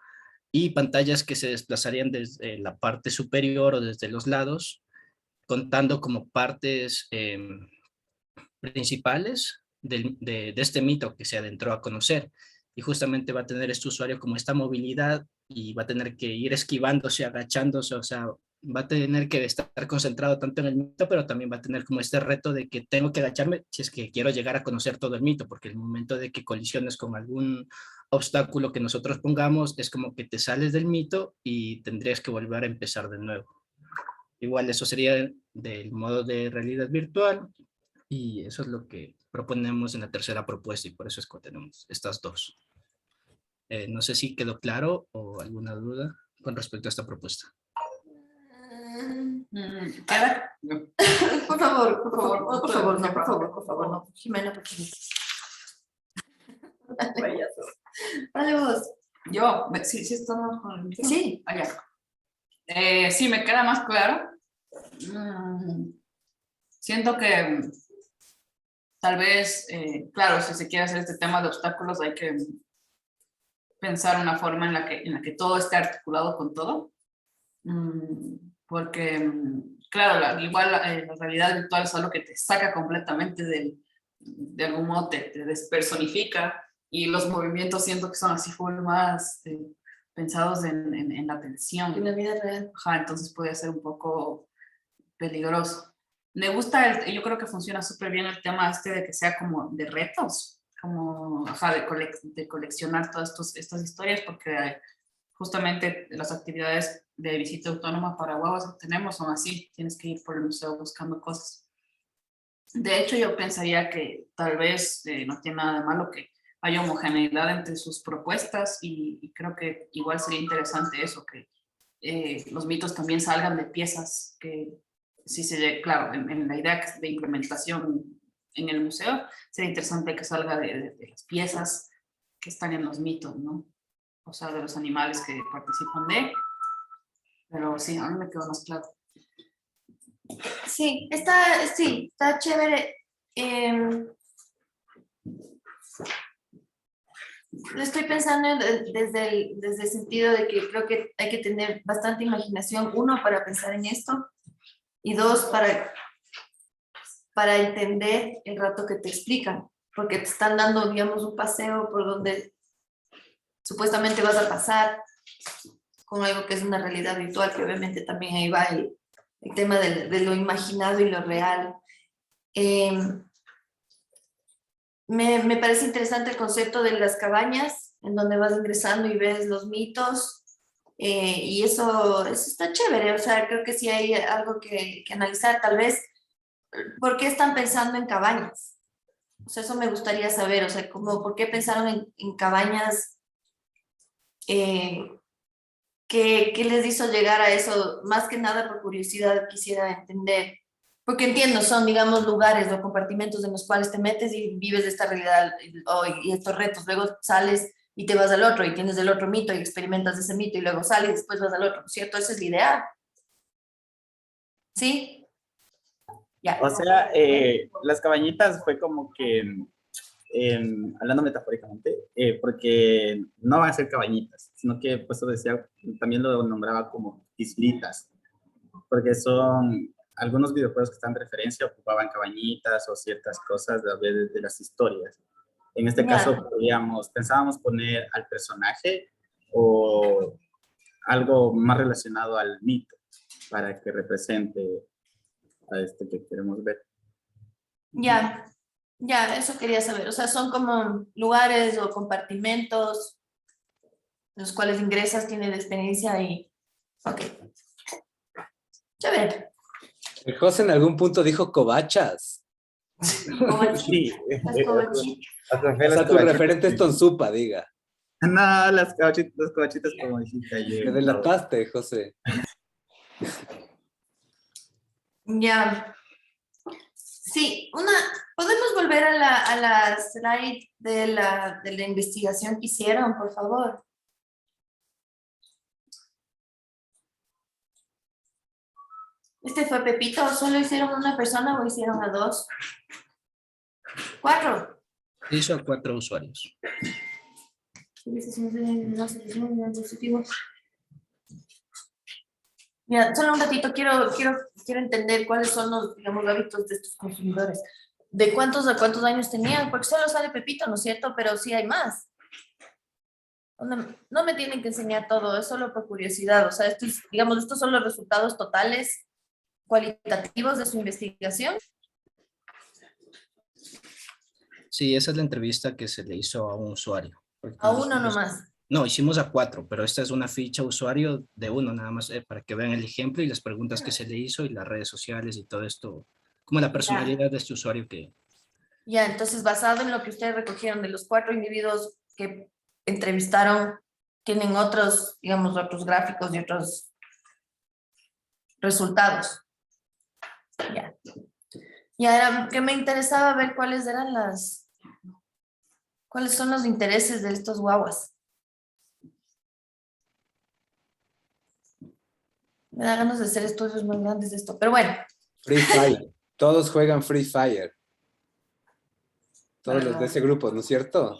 y pantallas que se desplazarían desde la parte superior o desde los lados, contando como partes principales de este mito que se adentró a conocer. Y justamente va a tener este usuario como esta movilidad y va a tener que ir esquivándose, agachándose, o sea, va a tener que estar concentrado tanto en el mito, pero también va a tener como este reto de que tengo que agacharme si es que quiero llegar a conocer todo el mito, porque el momento de que colisiones con algún obstáculo que nosotros pongamos es como que te sales del mito y tendrías que volver a empezar de nuevo. Igual eso sería del modo de realidad virtual y eso es lo que proponemos en la tercera propuesta y por eso es que tenemos estas dos. No sé si quedó claro o alguna duda con respecto a esta propuesta. Por favor, no. Jimena, por favor. Dale vos. Yo, sí, estamos con el micrófono. Sí. Allá. Sí, me queda más claro. Siento que tal vez, claro, si se quiere hacer este tema de obstáculos, hay que pensar una forma en la que todo esté articulado con todo. Porque, claro, igual la realidad virtual es algo que te saca completamente de algún modo, te despersonifica, y los movimientos siento que son así full más pensados en la atención. En la vida real. Ajá, entonces puede ser un poco peligroso. Me gusta, yo creo que funciona súper bien el tema de que sea como de retos, como de coleccionar todas estas historias, porque justamente las actividades de visita autónoma para guaguas que tenemos son así, tienes que ir por el museo buscando cosas. De hecho, yo pensaría que tal vez no tiene nada de malo que haya homogeneidad entre sus propuestas y creo que igual sería interesante eso, que los mitos también salgan de piezas que, sí claro, en la idea de implementación en el museo, sería interesante que salga de las piezas que están en los mitos, ¿no? O sea, de los animales que participan pero sí, a mí me quedó más claro. Sí, está chévere. Lo estoy pensando desde el sentido de que creo que hay que tener bastante imaginación, uno, para pensar en esto, y dos, para entender el rato que te explican, porque te están dando, digamos, un paseo por donde supuestamente vas a pasar con algo que es una realidad virtual, que obviamente también ahí va el tema de lo imaginado y lo real. Me parece interesante el concepto de las cabañas, en donde vas ingresando y ves los mitos, y eso está chévere. O sea, creo que sí hay algo que analizar, tal vez. ¿Por qué están pensando en cabañas? O sea, eso me gustaría saber, o sea, ¿por qué pensaron en cabañas? ¿Qué les hizo llegar a eso? Más que nada por curiosidad quisiera entender. Porque entiendo, son, digamos, lugares o compartimentos en los cuales te metes y vives esta realidad y estos retos. Luego sales y te vas al otro y tienes el otro mito y experimentas ese mito y luego sales y después vas al otro, ¿cierto? Esa es la idea. ¿Sí? Ya. O sea, las cabañitas fue como que, hablando metafóricamente, porque no van a ser cabañitas, sino que pues decía, también lo nombraba como islitas, porque son algunos videojuegos que están de referencia, ocupaban cabañitas o ciertas cosas de las historias. En este caso, pensábamos poner al personaje o algo más relacionado al mito para que represente a este que queremos ver. Ya, eso quería saber. O sea, son como lugares o compartimentos en los cuales ingresas, tienes experiencia y... Ok. Chévere. El José en algún punto dijo covachas. Sí. O sea, tu referente es Tonsupa, diga. No, las covachitas como dijiste ayer. Me delataste, José. Ya. Sí, ¿podemos volver a la slide de la investigación que hicieron, por favor? ¿Este fue Pepito? ¿Solo hicieron a una persona o hicieron a dos? 4. Hizo a 4 usuarios. Mira, solo un ratito, quiero entender cuáles son los, digamos, hábitos de estos consumidores. ¿De cuántos a cuántos años tenían? Porque solo sale Pepito, ¿no es cierto? Pero sí hay más. No me tienen que enseñar todo, es solo por curiosidad. O sea, estos son los resultados totales cualitativos de su investigación. Sí, esa es la entrevista que se le hizo a un usuario. A uno nomás. No, hicimos a 4, pero esta es una ficha usuario de uno nada más, para que vean el ejemplo y las preguntas que se le hizo y las redes sociales y todo esto, como la personalidad de este usuario que... Ya, entonces basado en lo que ustedes recogieron de los 4 individuos que entrevistaron, tienen otros, digamos, otros gráficos y otros resultados. Ya. Y ahora que me interesaba ver cuáles son los intereses de estos guaguas. Me da ganas de hacer estudios más grandes de esto, pero bueno. Free Fire. Todos juegan Free Fire. Todos los de ese grupo, ¿no es cierto?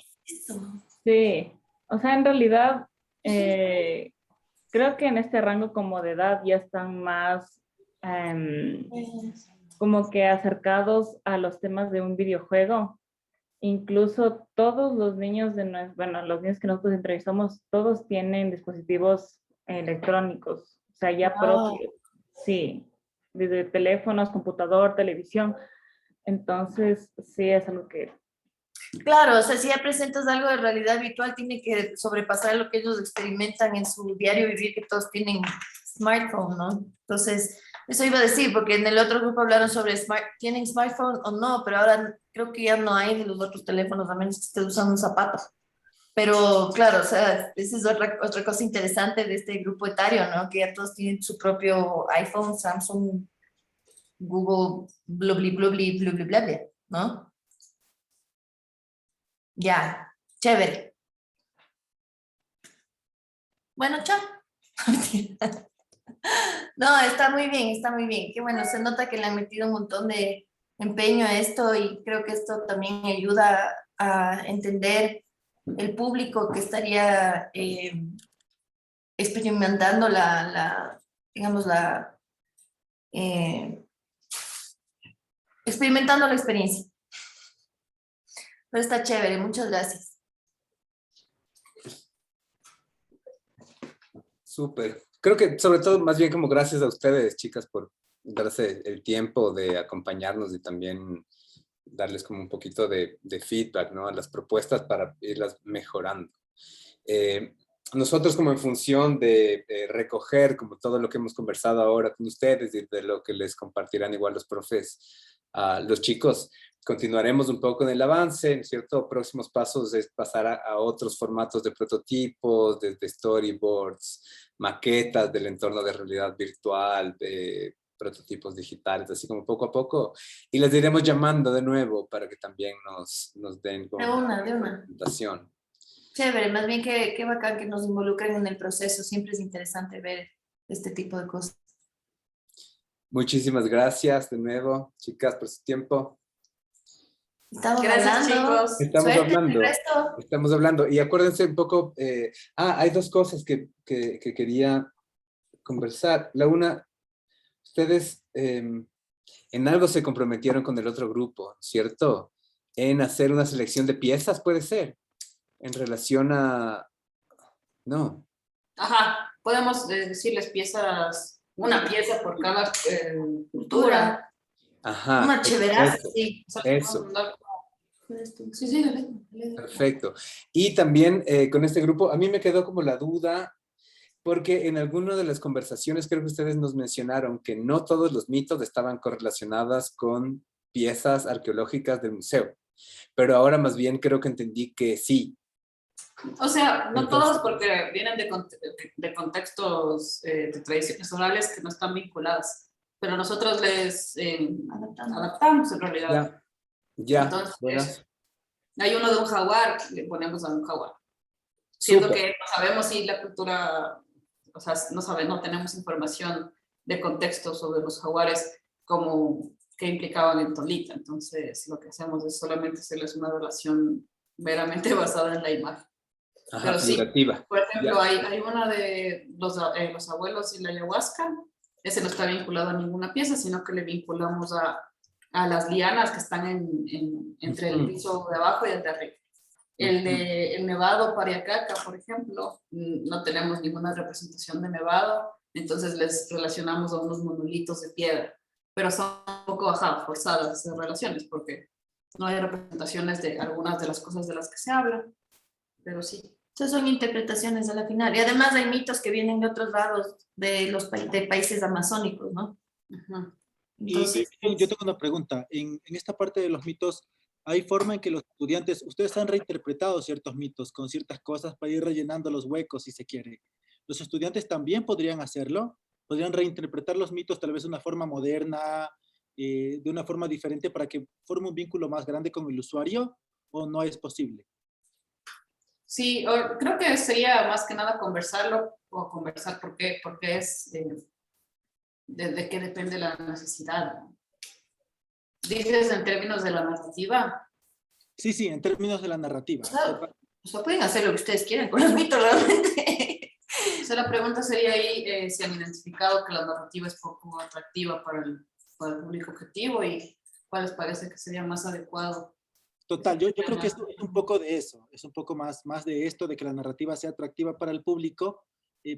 Sí. O sea, en realidad, creo que en este rango como de edad ya están más como que acercados a los temas de un videojuego. Incluso todos los niños los niños que nosotros entrevistamos, todos tienen dispositivos electrónicos. O sea, ya propios, sí, desde teléfonos, computador, televisión. Entonces, sí, es algo que... Claro, o sea, si ya presentas algo de realidad virtual, tiene que sobrepasar lo que ellos experimentan en su diario vivir, que todos tienen smartphone, ¿no? Entonces, eso iba a decir, porque en el otro grupo hablaron sobre ¿tienen smartphone o no? Pero ahora creo que ya no hay de los otros teléfonos, a menos que estés usando un zapato. Pero claro, o sea, esa es otra cosa interesante de este grupo etario, ¿no? Que ya todos tienen su propio iPhone, Samsung, Google, blubli, blubli, blubli, blubli, ¿no? Ya, chévere. Bueno, chao. No, está muy bien, está muy bien. Qué bueno, se nota que le han metido un montón de empeño a esto y creo que esto también ayuda a entender el público que estaría experimentando digamos, experimentando la experiencia. Pero está chévere, muchas gracias. Súper. Creo que sobre todo más bien como gracias a ustedes, chicas, por darse el tiempo de acompañarnos y también darles como un poquito de feedback, ¿no? A las propuestas para irlas mejorando. Nosotros como en función de recoger como todo lo que hemos conversado ahora con ustedes y de lo que les compartirán igual los profes a los chicos, continuaremos un poco en el avance, ¿no es cierto? Próximos pasos es pasar a otros formatos de prototipos, desde storyboards, maquetas del entorno de realidad virtual, de prototipos digitales, así como poco a poco, y les iremos llamando de nuevo para que también nos den como de una. presentación. Chévere, más bien qué bacán que nos involucren en el proceso, siempre es interesante ver este tipo de cosas. Muchísimas gracias de nuevo, chicas, por su tiempo. Gracias, chicos. Estamos hablando. Y acuérdense un poco, hay dos cosas que quería conversar. La una, ustedes en algo se comprometieron con el otro grupo, ¿cierto? En hacer una selección de piezas, puede ser, en relación a... No. Ajá, podemos decirles piezas, una pieza por cada cultura. Ajá. Una chéveraza, sí. Eso. Sí, sí, Perfecto. Y también con este grupo, a mí me quedó como la duda, porque en alguna de las conversaciones creo que ustedes nos mencionaron que no todos los mitos estaban correlacionadas con piezas arqueológicas del museo, pero ahora más bien creo que entendí que sí. O sea, no Entonces, todos porque vienen de contextos de tradiciones orales que no están vinculadas, pero nosotros les adaptamos en realidad. Ya. Entonces, bueno. hay uno de un jaguar, le ponemos a un jaguar. Siendo que no sabemos si la cultura, o sea, no tenemos información de contexto sobre los jaguares como que implicaban en Tolita. Entonces, lo que hacemos es solamente hacerles una relación meramente basada en la imagen. Ajá, pero sí, figurativa. por ejemplo, hay una de los abuelos y la ayahuasca. Ese no está vinculado a ninguna pieza, sino que le vinculamos a las lianas que están entre el piso de abajo y el de arriba. El nevado Pariacaca, por ejemplo, no tenemos ninguna representación de nevado, entonces les relacionamos a unos monolitos de piedra, pero son un poco forzadas esas relaciones porque no hay representaciones de algunas de las cosas de las que se habla, pero sí. Esas son interpretaciones a la final. Y además hay mitos que vienen de otros lados, de los países amazónicos, ¿no? Entonces, yo tengo una pregunta. En esta parte de los mitos, ¿hay forma en que los estudiantes, ustedes han reinterpretado ciertos mitos con ciertas cosas para ir rellenando los huecos si se quiere? ¿Los estudiantes también podrían hacerlo? ¿Podrían reinterpretar los mitos tal vez de una forma moderna, de una forma diferente para que forme un vínculo más grande con el usuario? ¿O no es posible? Sí, creo que sería más que nada conversarlo o conversar porque es de qué depende la necesidad. ¿Dices en términos de la narrativa? Sí, en términos de la narrativa. O sea, pueden hacer lo que ustedes quieran con los mitos realmente. O sea, la pregunta sería ahí si han identificado que la narrativa es poco atractiva para el público objetivo y cuál les parece que sería más adecuado. Total, yo creo que es un poco de eso, es un poco más de esto, de que la narrativa sea atractiva para el público,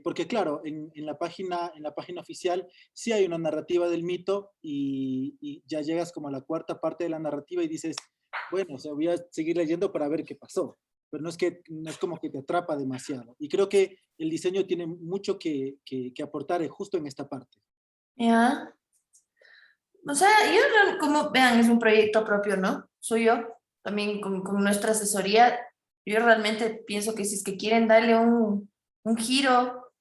porque claro, en la página oficial sí hay una narrativa del mito y ya llegas como a la cuarta parte de la narrativa y dices, bueno, o sea, voy a seguir leyendo para ver qué pasó, pero no es como que te atrapa demasiado. Y creo que el diseño tiene mucho que aportar justo en esta parte. Ya. O sea, yo como vean, es un proyecto propio, ¿no? Soy yo. También con nuestra asesoría yo realmente pienso que si es que quieren darle un giro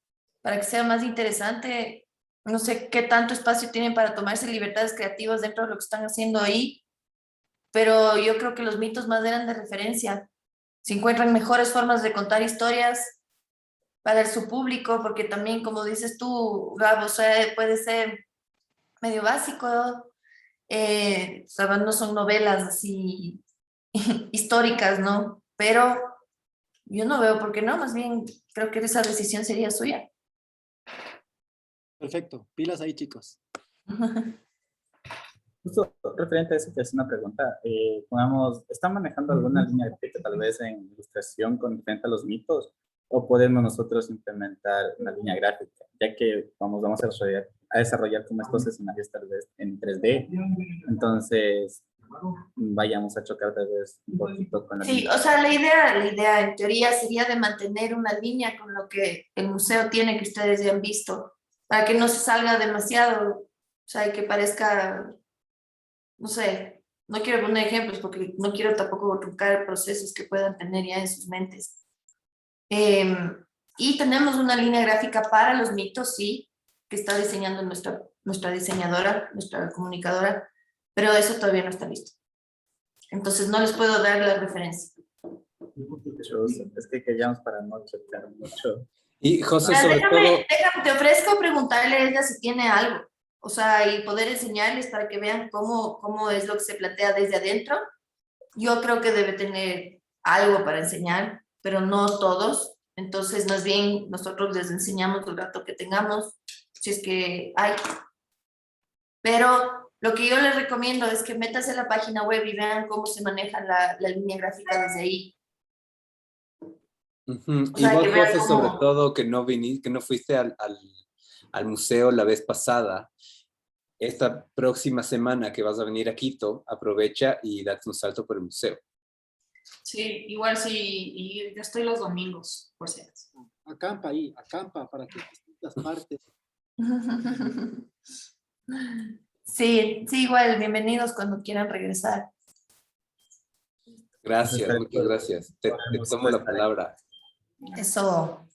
para que sea más interesante, no sé qué tanto espacio tienen para tomarse libertades creativas dentro de lo que están haciendo ahí, pero yo creo que los mitos más eran de referencia. Si encuentran mejores formas de contar historias para su público, porque también, como dices tú, Gabo, o sea, puede ser medio básico, o sea, no son novelas así históricas, ¿no? Pero yo no veo por qué no, más bien creo que esa decisión sería suya. Perfecto, pilas ahí, chicos. Justo referente a eso, te hace una pregunta. Pongamos, ¿están manejando alguna línea gráfica tal vez en ilustración con frente a los mitos? ¿O podemos nosotros implementar una línea gráfica? Ya que vamos a desarrollar como estos escenarios tal vez en 3D. Entonces, vayamos a chocar tal vez un poquito con la Sí, línea. o sea, la idea en teoría sería de mantener una línea con lo que el museo tiene que ustedes ya han visto, para que no se salga demasiado, o sea, y que parezca, no sé, no quiero poner ejemplos porque no quiero tampoco truncar procesos que puedan tener ya en sus mentes. Y tenemos una línea gráfica para los mitos, sí, que está diseñando nuestra diseñadora, nuestra comunicadora, pero eso todavía no está listo. Entonces no les puedo dar la referencia. Es que queríamos para no chocar mucho. Y José, Mira, sobre todo, te ofrezco preguntarle a ella si tiene algo, o sea, y poder enseñarles para que vean cómo es lo que se plantea desde adentro. Yo creo que debe tener algo para enseñar, pero no todos. Entonces, más bien, nosotros les enseñamos el rato que tengamos, si es que hay. Pero lo que yo les recomiendo es que metas en la página web y vean cómo se maneja la línea gráfica desde ahí. ujú, O y sea, vos, que vean José, sobre cómo... todo que no viniste, que no fuiste al museo la vez pasada, esta próxima semana que vas a venir a Quito, aprovecha y date un salto por el museo. Sí, igual sí, y yo estoy los domingos, por si acaso. Acampa ahí, acampa para que distintas partes. Sí, sí, igual, bienvenidos cuando quieran regresar. Gracias, muchas gracias. Te tomo la palabra. Eso.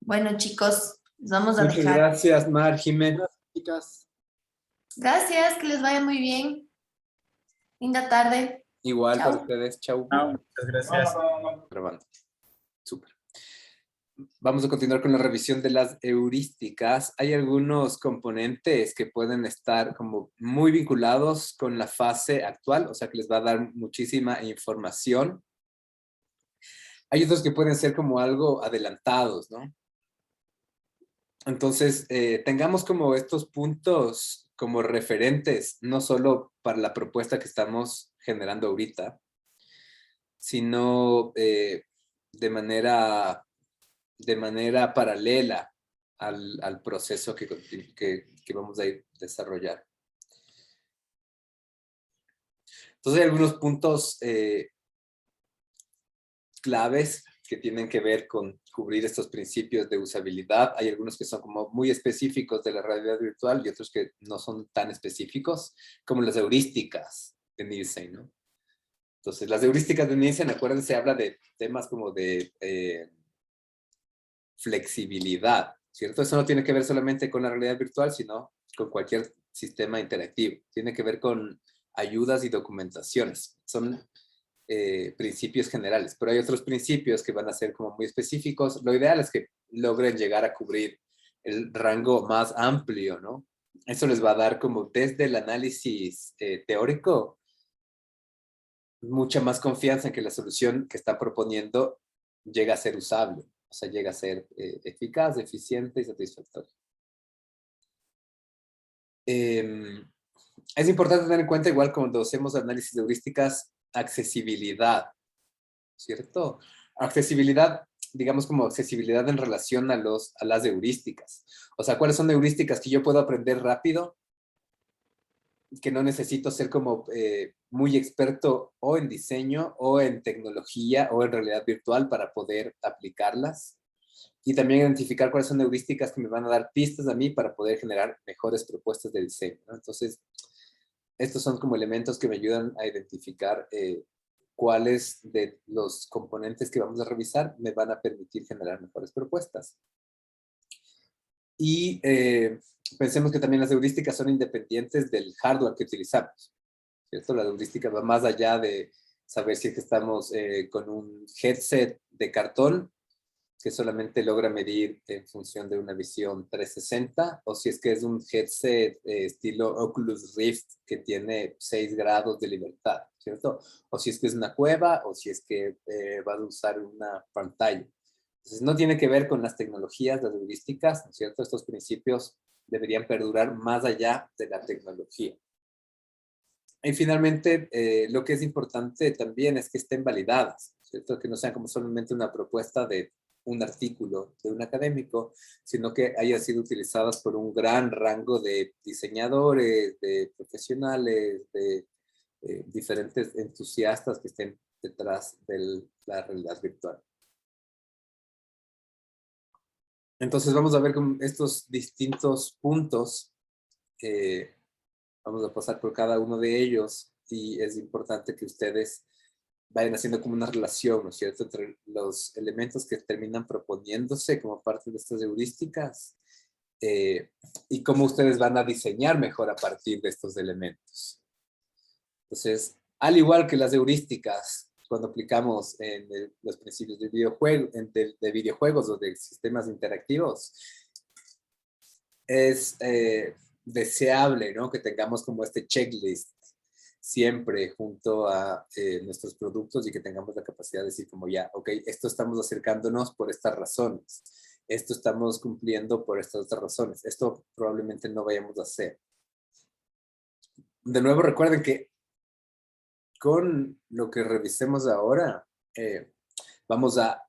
Bueno, chicos, les vamos a Muchas dejar. gracias, Mar, Jiménez. Chicas. Gracias, que les vaya muy bien. Linda tarde. Igual Chao. para ustedes, chau. Muchas gracias. Grabando. Súper. Vamos a continuar con la revisión de las heurísticas. Hay algunos componentes que pueden estar como muy vinculados con la fase actual, o sea que les va a dar muchísima información. Hay otros que pueden ser como algo adelantados, ¿no? Entonces, tengamos como estos puntos como referentes, no solo para la propuesta que estamos generando ahorita, sino de manera paralela al proceso que vamos a ir desarrollar. Entonces hay algunos puntos claves que tienen que ver con cubrir estos principios de usabilidad. Hay algunos que son como muy específicos de la realidad virtual y otros que no son tan específicos, como las heurísticas de Nielsen, ¿no? Entonces, las heurísticas de Nielsen, acuérdense, habla de temas como de flexibilidad, ¿cierto? Eso no tiene que ver solamente con la realidad virtual, sino con cualquier sistema interactivo. Tiene que ver con ayudas y documentaciones. Son principios generales, pero hay otros principios que van a ser como muy específicos. Lo ideal es que logren llegar a cubrir el rango más amplio, ¿no? Eso les va a dar como desde el análisis teórico mucha más confianza en que la solución que está proponiendo llega a ser usable, o sea, llega a ser eficaz, eficiente y satisfactoria. Es importante tener en cuenta, igual cuando hacemos análisis de heurísticas, accesibilidad, ¿cierto? Accesibilidad, digamos como accesibilidad en relación a las heurísticas. O sea, ¿cuáles son heurísticas que yo puedo aprender rápido? Que no necesito ser como muy experto o en diseño o en tecnología o en realidad virtual para poder aplicarlas. Y también identificar cuáles son heurísticas que me van a dar pistas a mí para poder generar mejores propuestas de diseño, ¿no? Entonces, estos son como elementos que me ayudan a identificar cuáles de los componentes que vamos a revisar me van a permitir generar mejores propuestas. Y pensemos que también las heurísticas son independientes del hardware que utilizamos, ¿cierto? La heurística va más allá de saber si es que estamos con un headset de cartón que solamente logra medir en función de una visión 360, o si es que es un headset estilo Oculus Rift que tiene 6 grados de libertad, ¿cierto? O si es que es una cueva, o si es que vas a usar una pantalla. Entonces, no tiene que ver con las tecnologías, las heurísticas, ¿no es cierto? Estos principios deberían perdurar más allá de la tecnología. Y finalmente, lo que es importante también es que estén validadas, ¿cierto? Que no sean como solamente una propuesta de un artículo de un académico, sino que hayan sido utilizadas por un gran rango de diseñadores, de profesionales, de diferentes entusiastas que estén detrás de la realidad virtual. Entonces vamos a ver con estos distintos puntos, vamos a pasar por cada uno de ellos y es importante que ustedes vayan haciendo como una relación, ¿no es cierto?, entre los elementos que terminan proponiéndose como parte de estas heurísticas y cómo ustedes van a diseñar mejor a partir de estos elementos. Entonces, al igual que las heurísticas, cuando aplicamos en los principios de videojuegos o de sistemas interactivos, es deseable, ¿no?, que tengamos como este checklist siempre junto a nuestros productos y que tengamos la capacidad de decir como ya, ok, esto estamos acercándonos por estas razones, esto estamos cumpliendo por estas otras razones, esto probablemente no vayamos a hacer. De nuevo, recuerden que con lo que revisemos ahora, vamos a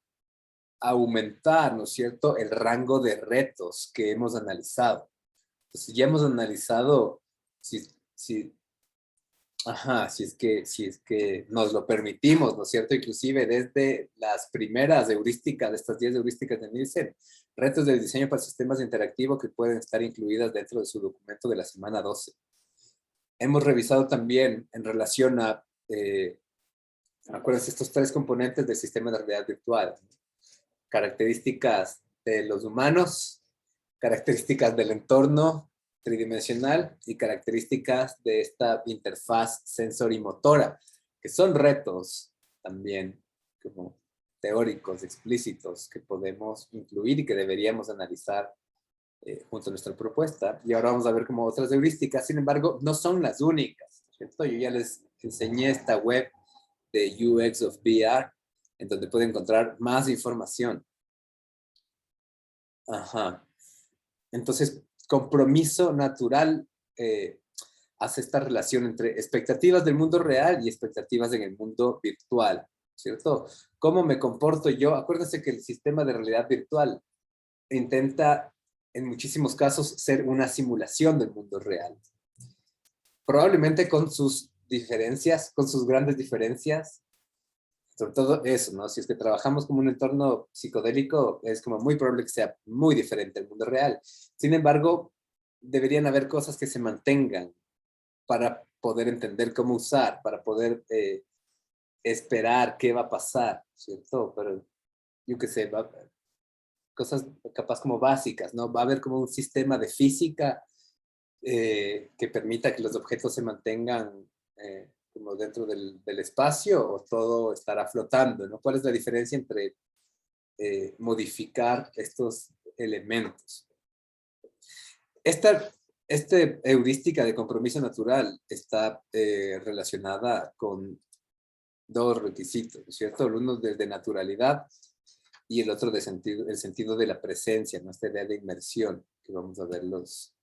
aumentar, ¿no es cierto?, el rango de retos que hemos analizado. Entonces, ya hemos analizado si es que nos lo permitimos, ¿no es cierto? Inclusive desde las primeras heurísticas, de estas 10 heurísticas de Nielsen, retos de diseño para sistemas interactivos que pueden estar incluidas dentro de su documento de la semana 12. Hemos revisado también en relación a, acuérdense, estos 3 componentes del sistema de realidad virtual. Características de los humanos, características del entorno tridimensional y características de esta interfaz sensorimotora, que son retos también como teóricos, explícitos, que podemos incluir y que deberíamos analizar junto a nuestra propuesta. Y ahora vamos a ver como otras heurísticas, sin embargo, no son las únicas, ¿cierto? Yo ya les enseñé esta web de UX of VR, en donde pueden encontrar más información. Ajá. Entonces, compromiso natural hace esta relación entre expectativas del mundo real y expectativas en el mundo virtual, ¿cierto? ¿Cómo me comporto yo? Acuérdense que el sistema de realidad virtual intenta, en muchísimos casos, ser una simulación del mundo real. Probablemente con sus diferencias, con sus grandes diferencias, sobre todo eso, ¿no? Si es que trabajamos como un entorno psicodélico, es como muy probable que sea muy diferente al mundo real. Sin embargo, deberían haber cosas que se mantengan para poder entender cómo usar, para poder esperar qué va a pasar, ¿cierto? Pero yo qué sé, cosas capaz como básicas, ¿no? Va a haber como un sistema de física que permita que los objetos se mantengan como dentro del espacio, o todo estará flotando, ¿no? ¿Cuál es la diferencia entre modificar estos elementos? Esta heurística de compromiso natural está relacionada con 2 requisitos, ¿cierto? El uno de naturalidad y el otro de el sentido de la presencia, ¿no? Esta idea de inmersión, que vamos a verlos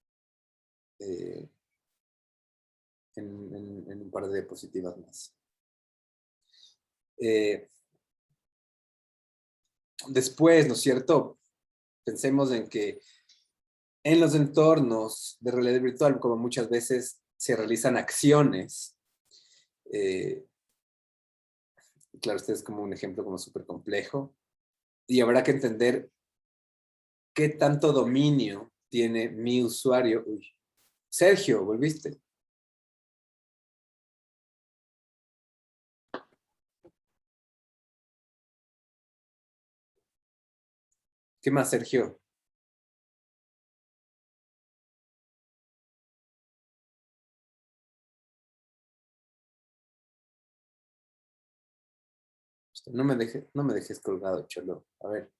en un par de diapositivas más. Después, ¿no es cierto? Pensemos en que en los entornos de realidad virtual, como muchas veces se realizan acciones, claro, este es como un ejemplo como súper complejo, y habrá que entender qué tanto dominio tiene mi usuario. Uy. Sergio, ¿volviste? ¿Qué más, Sergio? No me dejes colgado, Cholo. A ver.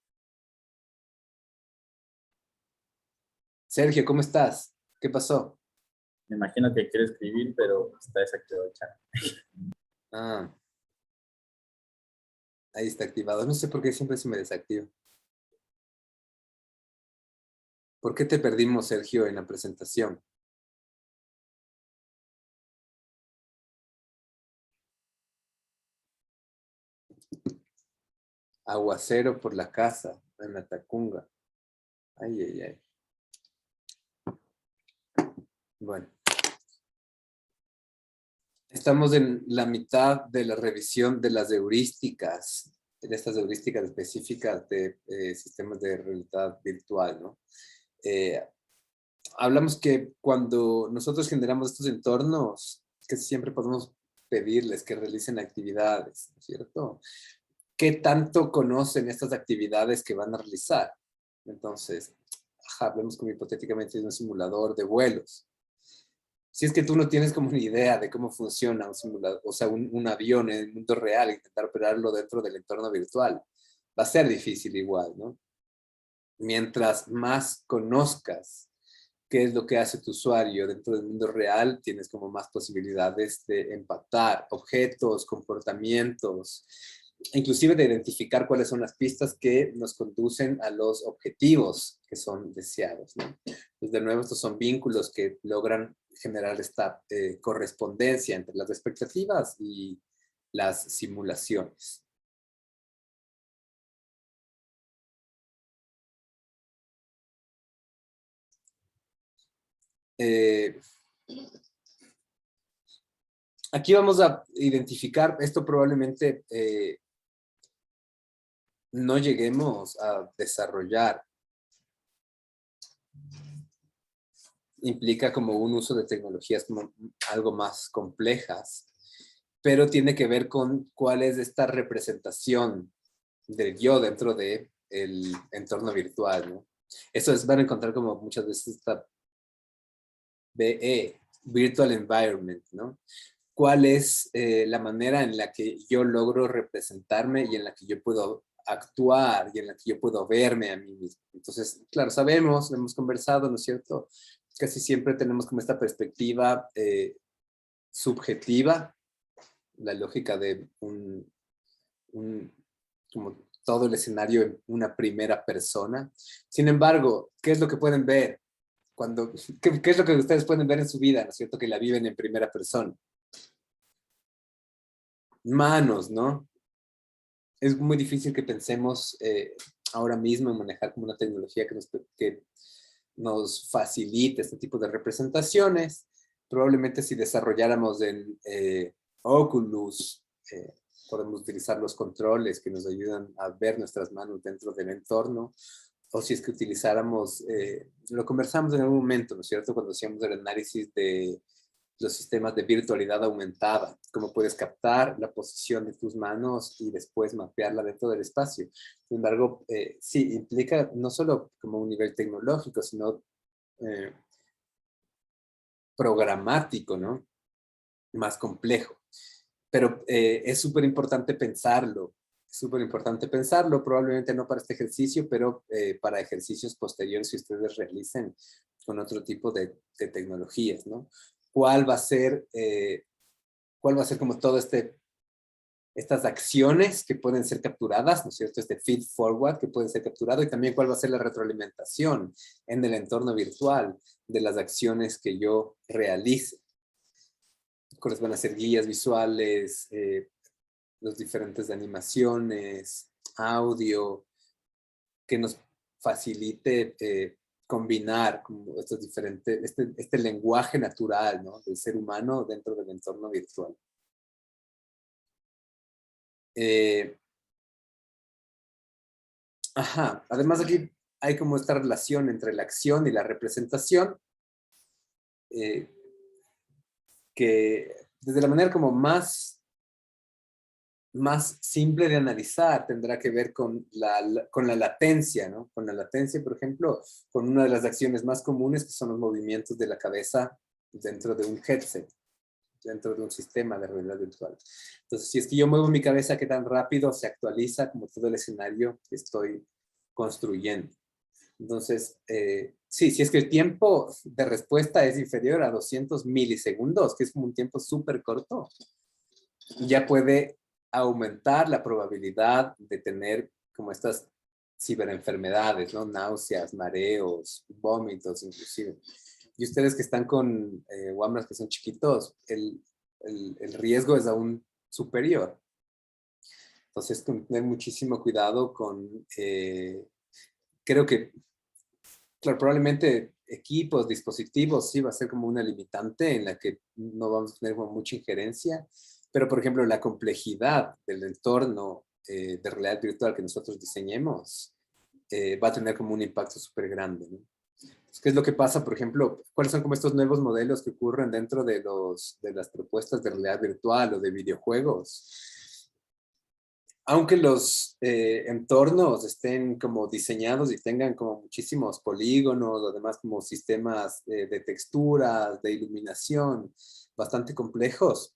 Sergio, ¿cómo estás? ¿Qué pasó? Me imagino que quiere escribir, pero está desactivado el chat. Ah. Ahí está activado. No sé por qué siempre se me desactiva. ¿Por qué te perdimos, Sergio, en la presentación? Aguacero por la casa, en la Tacunga. Ay, ay, ay. Bueno. Estamos en la mitad de la revisión de las heurísticas, de estas heurísticas específicas de sistemas de realidad virtual, ¿no? Hablamos que cuando nosotros generamos estos entornos, que siempre podemos pedirles que realicen actividades, ¿no es cierto? ¿Qué tanto conocen estas actividades que van a realizar? Entonces, hablemos como hipotéticamente de un simulador de vuelos. Si es que tú no tienes como una idea de cómo funciona un simulador, o sea, un avión en el mundo real, intentar operarlo dentro del entorno virtual, va a ser difícil igual, ¿no? Mientras más conozcas qué es lo que hace tu usuario dentro del mundo real, tienes como más posibilidades de empatar objetos, comportamientos, inclusive de identificar cuáles son las pistas que nos conducen a los objetivos que son deseados, ¿no? Pues de nuevo, estos son vínculos que logran generar esta correspondencia entre las expectativas y las simulaciones. Aquí vamos a identificar, esto probablemente no lleguemos a desarrollar. Implica como un uso de tecnologías como algo más complejas, pero tiene que ver con cuál es esta representación del yo dentro del entorno virtual, ¿no? Eso es, van a encontrar como muchas veces esta VE, Virtual Environment, ¿no? ¿Cuál es la manera en la que yo logro representarme y en la que yo puedo actuar y en la que yo puedo verme a mí mismo? Entonces, claro, sabemos, hemos conversado, ¿no es cierto? Casi siempre tenemos como esta perspectiva subjetiva, la lógica de como todo el escenario en una primera persona. Sin embargo, ¿qué es lo que pueden ver? ¿Qué es lo que ustedes pueden ver en su vida, ¿no es cierto? Que la viven en primera persona. Manos, ¿no? Es muy difícil que pensemos ahora mismo en manejar como una tecnología que nos facilite este tipo de representaciones. Probablemente si desarrolláramos en Oculus, podemos utilizar los controles que nos ayudan a ver nuestras manos dentro del entorno, o si es que utilizáramos, lo conversamos en algún momento, ¿no es cierto? Cuando hacíamos el análisis de los sistemas de virtualidad aumentada, cómo puedes captar la posición de tus manos y después mapearla dentro del espacio. Sin embargo, sí, implica no solo como un nivel tecnológico, sino programático, ¿no? Más complejo. Pero es súper importante pensarlo. Súper importante pensarlo, probablemente no para este ejercicio, pero para ejercicios posteriores que ustedes realicen con otro tipo de tecnologías, ¿no? ¿Cuál va a ser como todo estas acciones que pueden ser capturadas, ¿no es cierto? Este feed forward que puede ser capturado, y también cuál va a ser la retroalimentación en el entorno virtual de las acciones que yo realice. ¿Cuáles van a ser guías visuales, los diferentes animaciones, audio, que nos facilite combinar como estos diferentes, este lenguaje natural, ¿no? Del ser humano dentro del entorno virtual. Además aquí hay como esta relación entre la acción y la representación, que desde la manera como más más simple de analizar tendrá que ver con la latencia, ¿no? Con la latencia, por ejemplo, con una de las acciones más comunes que son los movimientos de la cabeza dentro de un headset, dentro de un sistema de realidad virtual. Entonces, si es que yo muevo mi cabeza, ¿qué tan rápido se actualiza como todo el escenario que estoy construyendo? Entonces, sí, si es que el tiempo de respuesta es inferior a 200 milisegundos, que es como un tiempo súper corto, ya puede aumentar la probabilidad de tener como estas ciberenfermedades, ¿no? Náuseas, mareos, vómitos inclusive. Y ustedes que están con WAMRAs que son chiquitos, el riesgo es aún superior. Entonces, tener muchísimo cuidado con, creo que, claro, probablemente equipos, dispositivos, sí va a ser como una limitante en la que no vamos a tener como mucha injerencia, pero por ejemplo la complejidad del entorno de realidad virtual que nosotros diseñemos va a tener como un impacto súper grande, ¿no? ¿Qué es lo que pasa, por ejemplo? ¿Cuáles son como estos nuevos modelos que ocurren dentro de las propuestas de realidad virtual o de videojuegos? Aunque los entornos estén como diseñados y tengan como muchísimos polígonos o demás como sistemas de texturas, de iluminación, bastante complejos,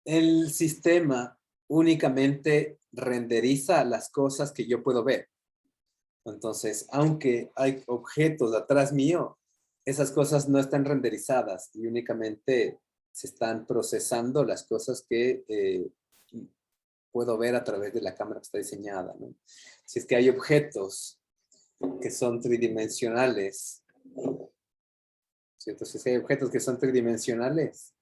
el sistema únicamente renderiza las cosas que yo puedo ver. Entonces, aunque hay objetos atrás mío, esas cosas no están renderizadas y únicamente se están procesando las cosas que puedo ver a través de la cámara que está diseñada, ¿no? Si es que hay objetos que son tridimensionales, ¿cierto? Si es que hay objetos que son tridimensionales,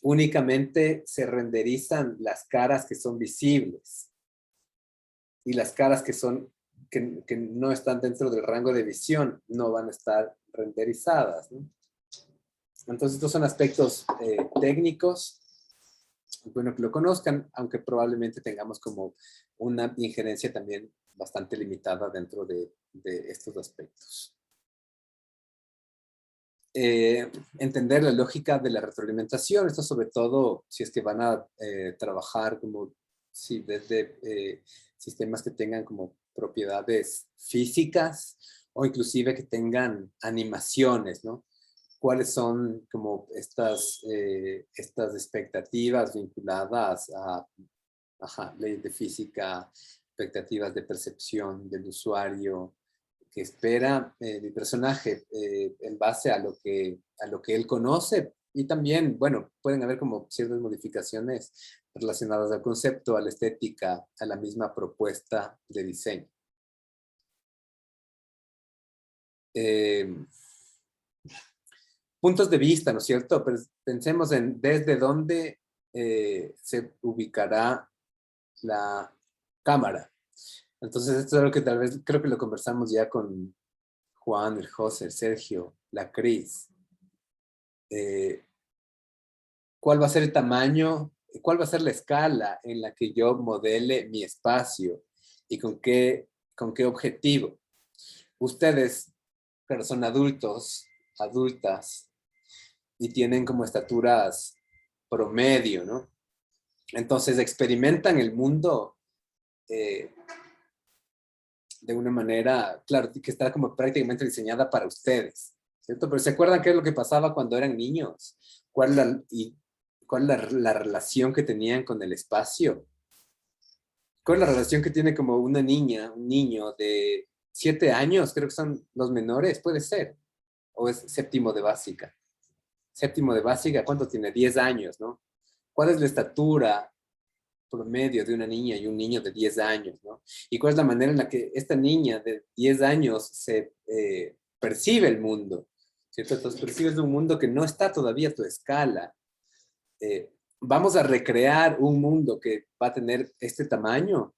únicamente se renderizan las caras que son visibles y las caras que no están dentro del rango de visión no van a estar renderizadas, ¿no? Entonces, estos son aspectos técnicos, bueno que lo conozcan, aunque probablemente tengamos como una injerencia también bastante limitada dentro de estos aspectos. Entender la lógica de la retroalimentación, esto sobre todo si es que van a trabajar como sí, desde sistemas que tengan como propiedades físicas o inclusive que tengan animaciones, ¿no? ¿Cuáles son como estas expectativas vinculadas a leyes de física, expectativas de percepción del usuario, que espera mi personaje en base a lo que él conoce? Y también, bueno, pueden haber como ciertas modificaciones relacionadas al concepto, a la estética, a la misma propuesta de diseño. Puntos de vista, ¿no es cierto? Pero pensemos en desde dónde se ubicará la cámara. Entonces, esto es algo que tal vez creo que lo conversamos ya con Juan, el José, Sergio, la Cris. ¿Cuál va a ser el tamaño? ¿Cuál va a ser la escala en la que yo modele mi espacio? ¿Y con qué objetivo? Ustedes, claro, son adultos, adultas, y tienen como estaturas promedio, ¿no? Entonces experimentan el mundo de una manera, claro, que está como prácticamente diseñada para ustedes, ¿cierto? Pero ¿se acuerdan qué es lo que pasaba cuando eran niños? ¿Cuál es la relación que tenían con el espacio? ¿Cuál es la relación que tiene como una niña, un niño de 7 años, creo que son los menores, puede ser, o es séptimo de básica? Séptimo de básica, ¿cuánto tiene? 10 años, ¿no? ¿Cuál es la estatura promedio de una niña y un niño de 10 años, ¿no? ¿Y cuál es la manera en la que esta niña de 10 años se percibe el mundo? ¿Cierto? Entonces percibes un mundo que no está todavía a tu escala. ¿Vamos a recrear un mundo que va a tener este tamaño?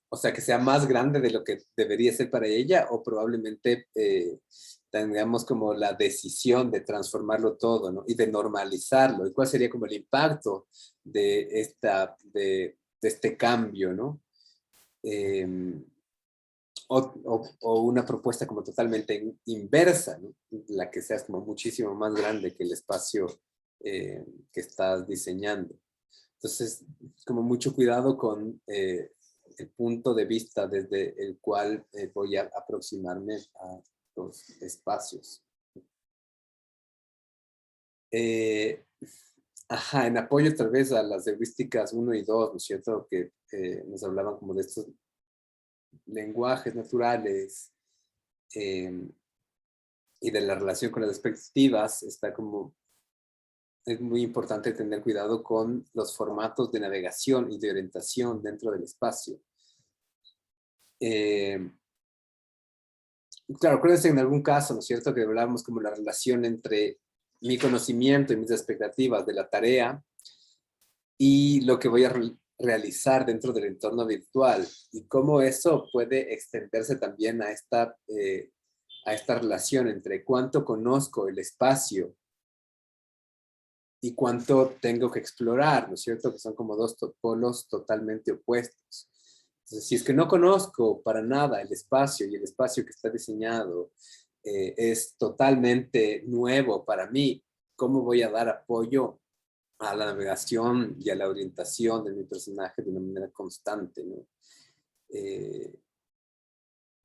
O sea, que sea más grande de lo que debería ser para ella, o probablemente tengamos como la decisión de transformarlo todo, ¿no? Y de normalizarlo. ¿Y cuál sería como el impacto de este cambio, ¿no? O una propuesta como totalmente inversa, ¿no? La que sea como muchísimo más grande que el espacio que estás diseñando. Entonces, como mucho cuidado con el punto de vista desde el cual voy a aproximarme a los espacios. En apoyo tal vez a las heurísticas 1 y 2, ¿no es cierto? Que nos hablaban como de estos lenguajes naturales y de la relación con las expectativas, es muy importante tener cuidado con los formatos de navegación y de orientación dentro del espacio. Claro, acuérdense en algún caso, ¿no es cierto?, que hablábamos como la relación entre mi conocimiento y mis expectativas de la tarea y lo que voy a realizar dentro del entorno virtual y cómo eso puede extenderse también a esta relación entre cuánto conozco el espacio y cuánto tengo que explorar, ¿no es cierto? Que son como dos polos totalmente opuestos. Entonces, si es que no conozco para nada el espacio y el espacio que está diseñado es totalmente nuevo para mí, ¿cómo voy a dar apoyo a la navegación y a la orientación de mi personaje de una manera constante, ¿no?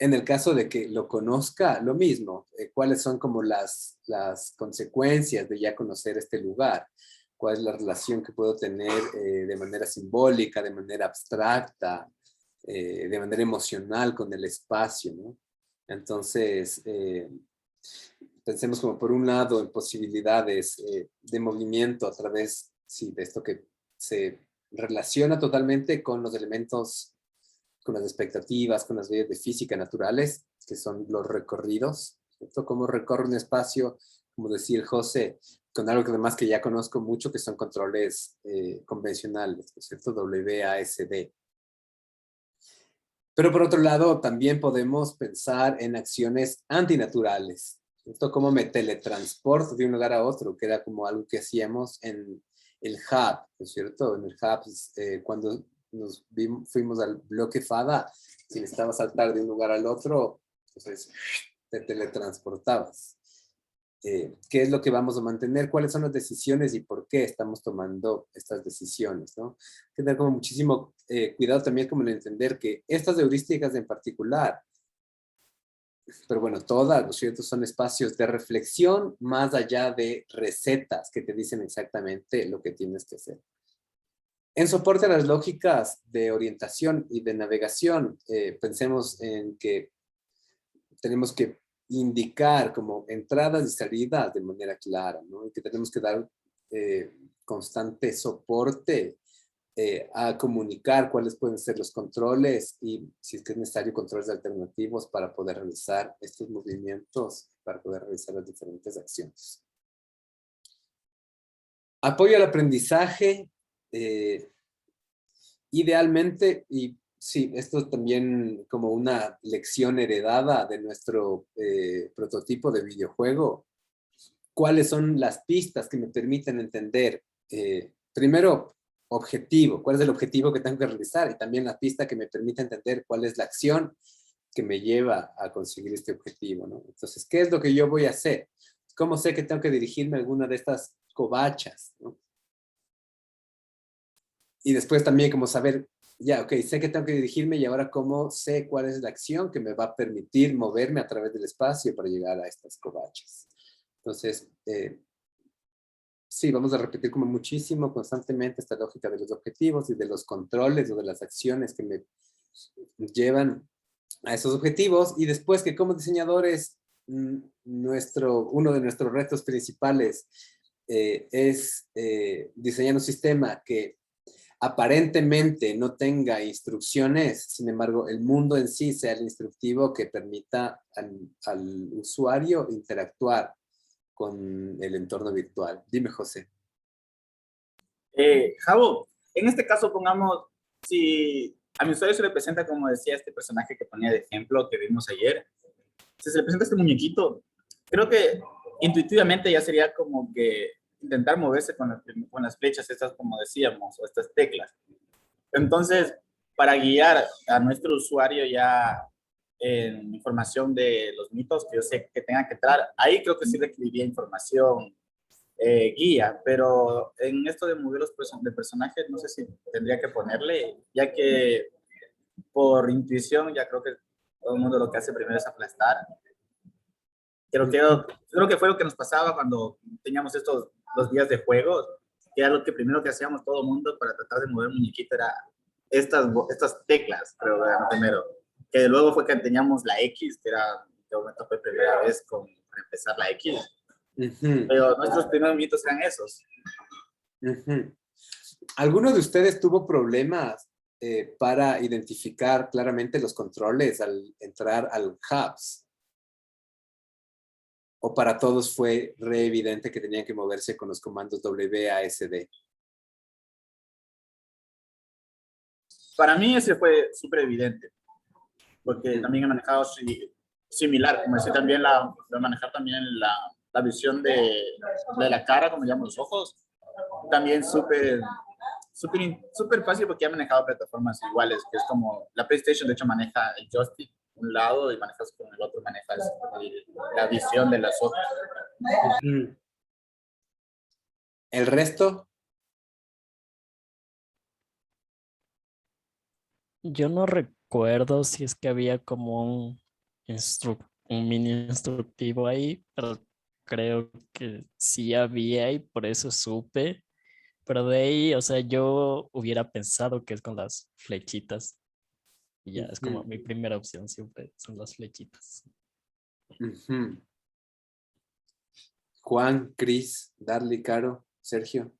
En el caso de que lo conozca, lo mismo, cuáles son como las consecuencias de ya conocer este lugar, cuál es la relación que puedo tener de manera simbólica, de manera abstracta, de manera emocional con el espacio, ¿no? Entonces, pensemos como por un lado en posibilidades de movimiento a través, sí, de esto que se relaciona totalmente con los elementos, con las expectativas, con las leyes de física naturales, que son los recorridos, ¿cierto? Cómo recorre un espacio, como decía el José, con algo que además que ya conozco mucho, que son controles convencionales, ¿cierto? WASD. Pero por otro lado, también podemos pensar en acciones antinaturales, ¿cierto? Cómo me teletransporto de un lugar a otro, que era como algo que hacíamos en el hub, ¿no es cierto? En el hub, cuando fuimos al bloque FADA, si necesitabas saltar de un lugar al otro, entonces te teletransportabas. ¿Qué es lo que vamos a mantener? ¿Cuáles son las decisiones y por qué estamos tomando estas decisiones, ¿no? Hay que tener como muchísimo cuidado también como en entender que estas heurísticas en particular, pero bueno, todas, ¿no es cierto?, son espacios de reflexión más allá de recetas que te dicen exactamente lo que tienes que hacer. En soporte a las lógicas de orientación y de navegación, pensemos en que tenemos que indicar como entradas y salidas de manera clara, ¿no? Y que tenemos que dar constante soporte a comunicar cuáles pueden ser los controles y si es que es necesario controles alternativos para poder realizar estos movimientos, para poder realizar las diferentes acciones. Apoyo al aprendizaje, idealmente, y sí, esto también como una lección heredada de nuestro prototipo de videojuego. ¿Cuáles son las pistas que me permiten entender? Primero, objetivo. ¿Cuál es el objetivo que tengo que realizar? Y también la pista que me permite entender cuál es la acción que me lleva a conseguir este objetivo, ¿no? Entonces, ¿qué es lo que yo voy a hacer? ¿Cómo sé que tengo que dirigirme a alguna de estas covachas, ¿no? Y después también como saber, ya, ok, sé que tengo que dirigirme y ahora cómo sé cuál es la acción que me va a permitir moverme a través del espacio para llegar a estas covachas. Entonces, sí, vamos a repetir como muchísimo, constantemente esta lógica de los objetivos y de los controles o de las acciones que me llevan a esos objetivos. Y después que como diseñadores, uno de nuestros retos principales es diseñar un sistema que aparentemente no tenga instrucciones, sin embargo, el mundo en sí sea el instructivo que permita al usuario interactuar con el entorno virtual. Dime, José. Javo, en este caso pongamos, si a mi usuario se le presenta, como decía este personaje que ponía de ejemplo que vimos ayer, si se le presenta este muñequito, creo que intuitivamente ya sería como que intentar moverse con las flechas estas, como decíamos, o estas teclas. Entonces, para guiar a nuestro usuario ya en información de los mitos que yo sé que tengan que entrar, ahí creo que sí requeriría información guía, pero en esto de modelos de personajes no sé si tendría que ponerle, ya que por intuición ya creo que todo el mundo lo que hace primero es aplastar. Creo que fue lo que nos pasaba cuando teníamos estos 2 días de juegos, que era lo que primero que hacíamos todo el mundo para tratar de mover el muñequito, era estas teclas, pero era primero. Que luego fue que teníamos la X, que era, de momento fue primera vez con empezar la X. Pero nuestros primeros minutos eran esos. ¿Alguno de ustedes tuvo problemas para identificar claramente los controles al entrar al Hubs? ¿O para todos fue re evidente que tenían que moverse con los comandos WASD? Para mí ese fue súper evidente, porque también he manejado similar, como decía también, manejar también la visión de la cara, como llaman los ojos, también súper fácil porque he manejado plataformas iguales, que es como la PlayStation de hecho maneja el joystick un lado y manejas con el otro, manejas la visión de las ojos. ¿El resto? Yo no recuerdo si es que había como un mini instructivo ahí, pero creo que sí había y por eso supe. Pero de ahí, o sea, yo hubiera pensado que es con las flechitas. Y ya, es como mi primera opción siempre son las flechitas. Juan, Cris, Darly, Caro, Sergio.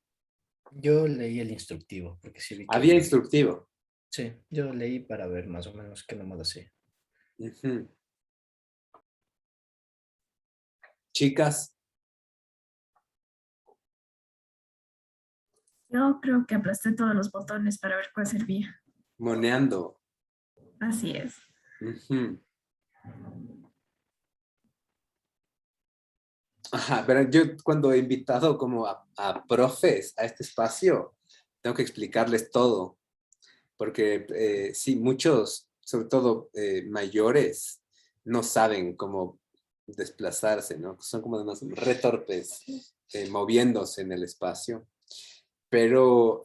Yo leí el instructivo, porque sí vi que ¿Había instructivo? Sí, yo leí para ver más o menos qué nomás hacía. Chicas. Yo creo que aplasté todos los botones para ver cuál servía. Moneando. Así es. Ajá, pero yo cuando he invitado como a profes a este espacio, tengo que explicarles todo. Porque sí, muchos, sobre todo mayores, no saben cómo desplazarse, ¿no? Son como además retorpes moviéndose en el espacio. Pero,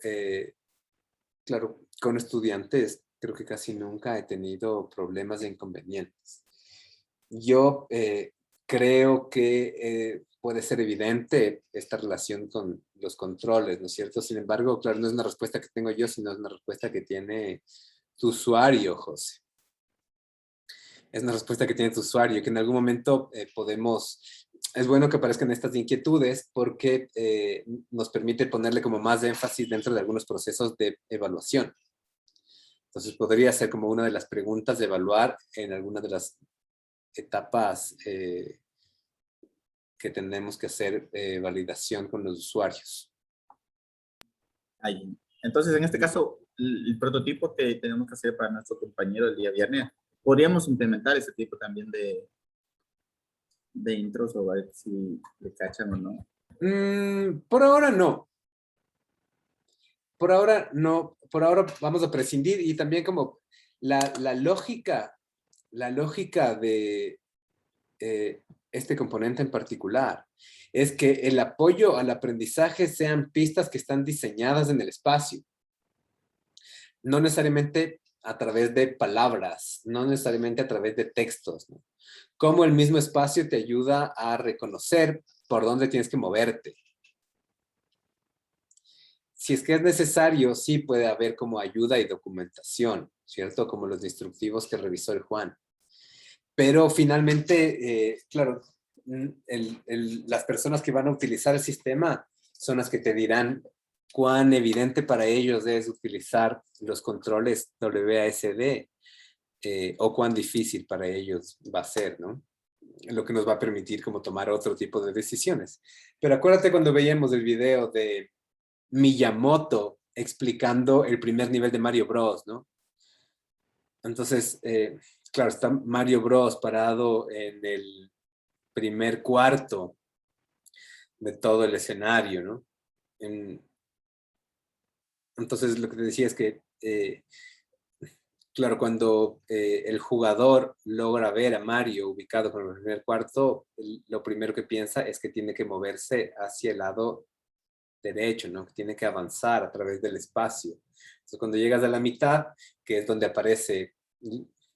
claro, con estudiantes creo que casi nunca he tenido problemas de inconvenientes. Yo creo que puede ser evidente esta relación con los controles, ¿no es cierto? Sin embargo, claro, no es una respuesta que tengo yo, sino es una respuesta que tiene tu usuario, José. Es una respuesta que tiene tu usuario, que en algún momento es bueno que aparezcan estas inquietudes porque nos permite ponerle como más énfasis dentro de algunos procesos de evaluación. Entonces podría ser como una de las preguntas de evaluar en alguna de las etapas que tenemos que hacer validación con los usuarios. Ahí. Entonces, en este caso, el prototipo que tenemos que hacer para nuestro compañero el día viernes, podríamos implementar ese tipo también de intros o a ver si le cachan o no. Por ahora no. Por ahora no. Por ahora vamos a prescindir y también como la lógica de este componente en particular es que el apoyo al aprendizaje sean pistas que están diseñadas en el espacio. No necesariamente a través de palabras, no necesariamente a través de textos, ¿no? Cómo el mismo espacio te ayuda a reconocer por dónde tienes que moverte. Si es que es necesario, sí puede haber como ayuda y documentación, ¿cierto? Como los instructivos que revisó el Juan. Pero finalmente, claro, las personas que van a utilizar el sistema son las que te dirán cuán evidente para ellos es utilizar los controles WASD o cuán difícil para ellos va a ser, ¿no? Lo que nos va a permitir como tomar otro tipo de decisiones. Pero acuérdate cuando veíamos el video de Miyamoto explicando el primer nivel de Mario Bros, ¿no? Entonces, claro, está Mario Bros parado en el primer cuarto de todo el escenario, ¿no? Entonces, lo que te decía es que Claro, cuando el jugador logra ver a Mario ubicado con el primer cuarto, lo primero que piensa es que tiene que moverse hacia el lado derecho, ¿no? Que tiene que avanzar a través del espacio. Entonces, cuando llegas a la mitad, que es donde aparece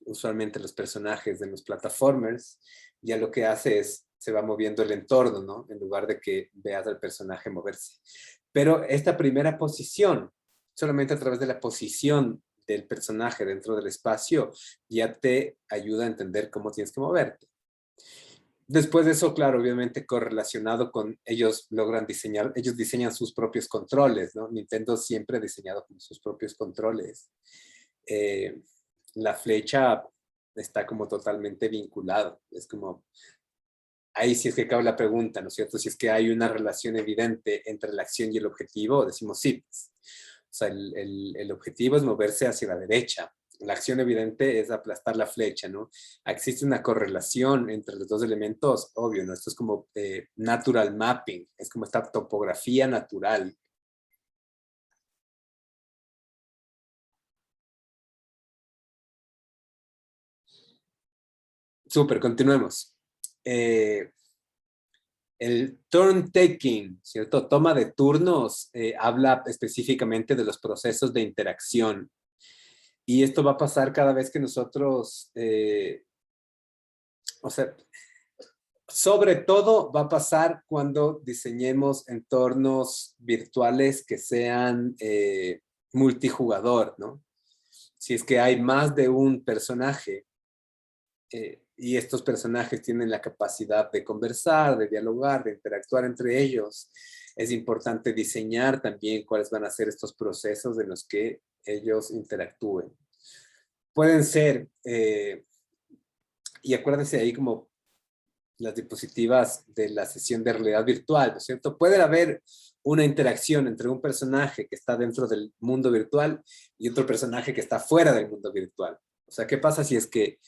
usualmente los personajes de los plataformers, ya lo que hace es, se va moviendo el entorno, ¿no? En lugar de que veas al personaje moverse. Pero esta primera posición, solamente a través de la posición del personaje dentro del espacio, ya te ayuda a entender cómo tienes que moverte. Después de eso, claro, obviamente correlacionado con ellos logran diseñar, ellos diseñan sus propios controles, ¿no? Nintendo siempre ha diseñado con sus propios controles. La flecha está como totalmente vinculada. Es como, ahí sí es que cabe la pregunta, ¿no es cierto? Si es que hay una relación evidente entre la acción y el objetivo, decimos sí. Pues. O sea, el objetivo es moverse hacia la derecha. La acción evidente es aplastar la flecha, ¿no? Existe una correlación entre los dos elementos, obvio, ¿no? Esto es como natural mapping, es como esta topografía natural. Súper, continuemos. El turn taking, ¿cierto? Toma de turnos, habla específicamente de los procesos de interacción. Y esto va a pasar cada vez que nosotros, o sea, sobre todo va a pasar cuando diseñemos entornos virtuales que sean multijugador, ¿no? Si es que hay más de un personaje y estos personajes tienen la capacidad de conversar, de dialogar, de interactuar entre ellos, es importante diseñar también cuáles van a ser estos procesos en los que ellos interactúen. Pueden ser, y acuérdense ahí como las diapositivas de la sesión de realidad virtual, ¿no es cierto? Puede haber una interacción entre un personaje que está dentro del mundo virtual y otro personaje que está fuera del mundo virtual. O sea, ¿qué pasa si es que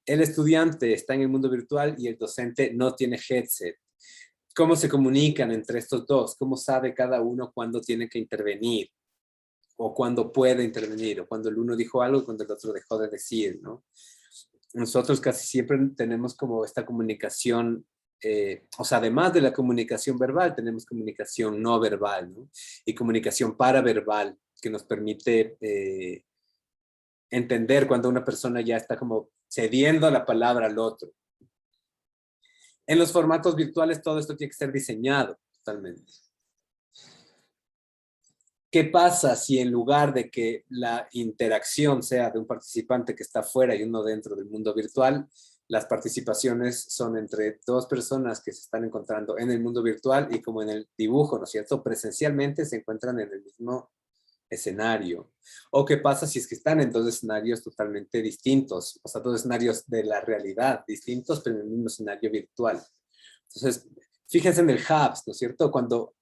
el estudiante está en el mundo virtual y el docente no tiene headset? ¿Cómo se comunican entre estos dos? ¿Cómo sabe cada uno cuándo tiene que intervenir? O cuándo puede intervenir, o cuando el uno dijo algo y cuando el otro dejó de decir, ¿no? Nosotros casi siempre tenemos como esta comunicación, o sea, además de la comunicación verbal, tenemos comunicación no verbal, ¿no? Y comunicación paraverbal, que nos permite entender cuando una persona ya está como cediendo la palabra al otro. En los formatos virtuales todo esto tiene que ser diseñado totalmente. ¿Qué pasa si en lugar de que la interacción sea de un participante que está fuera y uno dentro del mundo virtual, las participaciones son entre dos personas que se están encontrando en el mundo virtual y como en el dibujo, ¿no es cierto? Presencialmente se encuentran en el mismo escenario. ¿O qué pasa si es que están en dos escenarios totalmente distintos? O sea, dos escenarios de la realidad distintos, pero en el mismo escenario virtual. Entonces, fíjense en el Hubs, ¿no es cierto? Cuando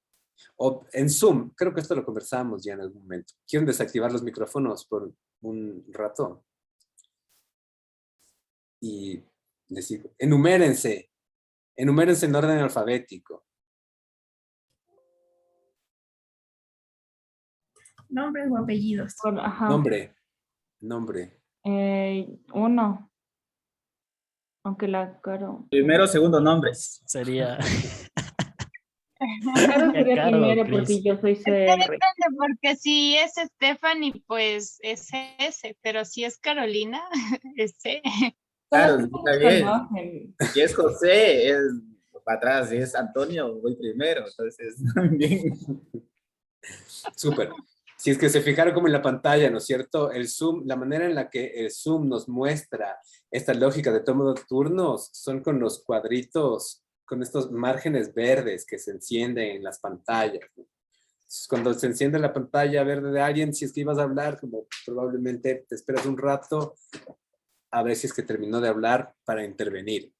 o en Zoom, creo que esto lo conversábamos ya en algún momento. ¿Quieren desactivar los micrófonos por un rato? Y les digo, enumérense en orden alfabético. ¿Nombres o apellidos? Ajá. Nombre. Uno. Aunque la Caro. Primero, segundo, nombres. Sería... Caro sería Caro, primero Chris. porque yo soy Es que CR. depende, porque si es Stephanie, pues es S, pero si es Carolina, es C. Claro, está bien. Conocen. Si es José, es para atrás. Si es Antonio, voy primero. Entonces, también. Súper. Si es que se fijaron como en la pantalla, ¿no es cierto? El Zoom, la manera en la que el Zoom nos muestra esta lógica de toma de turnos son con los cuadritos, con estos márgenes verdes que se encienden en las pantallas, ¿no? Entonces, cuando se enciende la pantalla verde de alguien, si es que ibas a hablar, como probablemente te esperas un rato a ver si es que terminó de hablar para intervenir.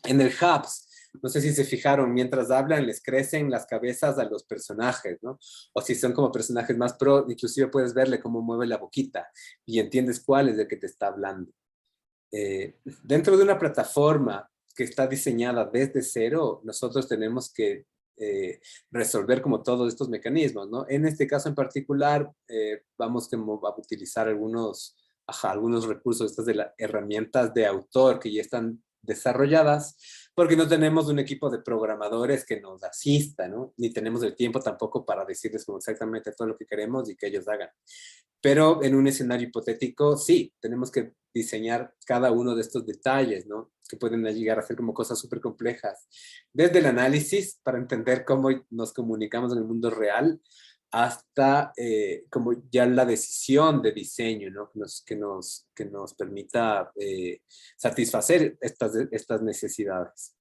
En el Hubs, no sé si se fijaron, mientras hablan les crecen las cabezas a los personajes, ¿no? O si son como personajes más pro, inclusive puedes verle cómo mueve la boquita y entiendes cuál es el que te está hablando. Dentro de una plataforma que está diseñada desde cero, nosotros tenemos que resolver como todos estos mecanismos, ¿no? En este caso en particular, vamos a utilizar algunos algunos recursos, estas de las herramientas de autor que ya están desarrolladas, porque no tenemos un equipo de programadores que nos asista, ¿no? Ni tenemos el tiempo tampoco para decirles como exactamente todo lo que queremos y que ellos hagan. Pero en un escenario hipotético, sí, tenemos que diseñar cada uno de estos detalles, ¿no? Que pueden llegar a ser como cosas súper complejas. Desde el análisis, para entender cómo nos comunicamos en el mundo real, hasta como ya la decisión de diseño, ¿no? Que nos permita satisfacer estas necesidades.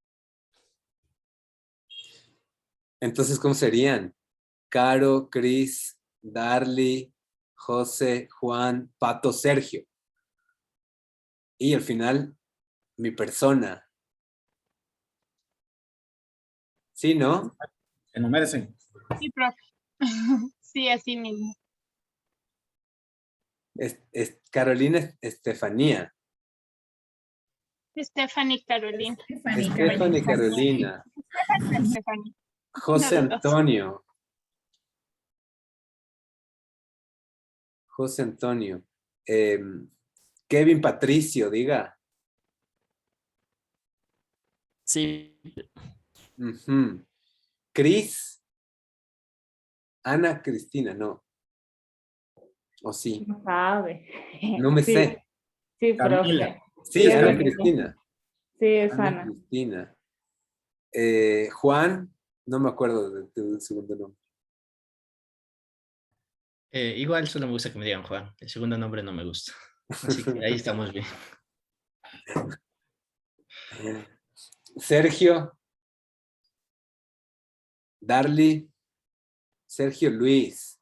Entonces, ¿cómo serían? Caro, Cris, Darly, José, Juan, Pato, Sergio. Y al final, mi persona. ¿Sí, no? Enumérense. Sí, profe. Sí, así mismo. Carolina Estefanía. Stephanie Carolina. Stephanie Carolina. Stephanie. José Antonio. José Antonio. Kevin Patricio, diga. Sí. Cris. Ana Cristina, no. ¿O sí? No sabe. No me sé. Sí, profe. Sí, es Ana Cristina. Sí, es Ana Ana. Cristina. Juan, no me acuerdo del segundo nombre. Igual solo me gusta que me digan Juan. El segundo nombre no me gusta. Así que ahí estamos bien. Sergio. Darly. Sergio Luis.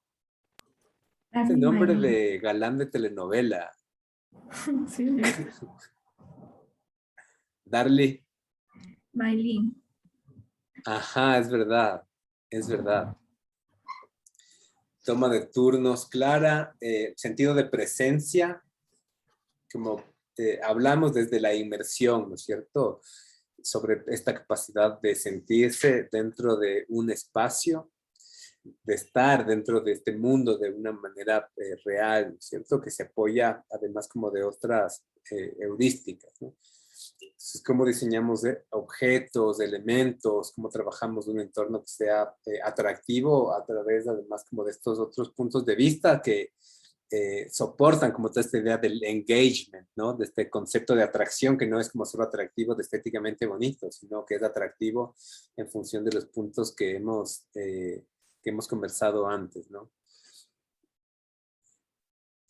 Es el nombre de galán de telenovela. Sí. Darly. Maylin. Ajá, es verdad. Es verdad. Toma de turnos clara, sentido de presencia, como hablamos desde la inmersión, ¿no es cierto? Sobre esta capacidad de sentirse dentro de un espacio, de estar dentro de este mundo de una manera real, ¿no es cierto? Que se apoya además como de otras heurísticas, ¿no? Entonces, cómo diseñamos objetos, elementos, cómo trabajamos un entorno que sea atractivo a través además como de estos otros puntos de vista que soportan como toda esta idea del engagement, ¿no? De este concepto de atracción que no es como solo atractivo de estéticamente bonito, sino que es atractivo en función de los puntos que hemos conversado antes, ¿no?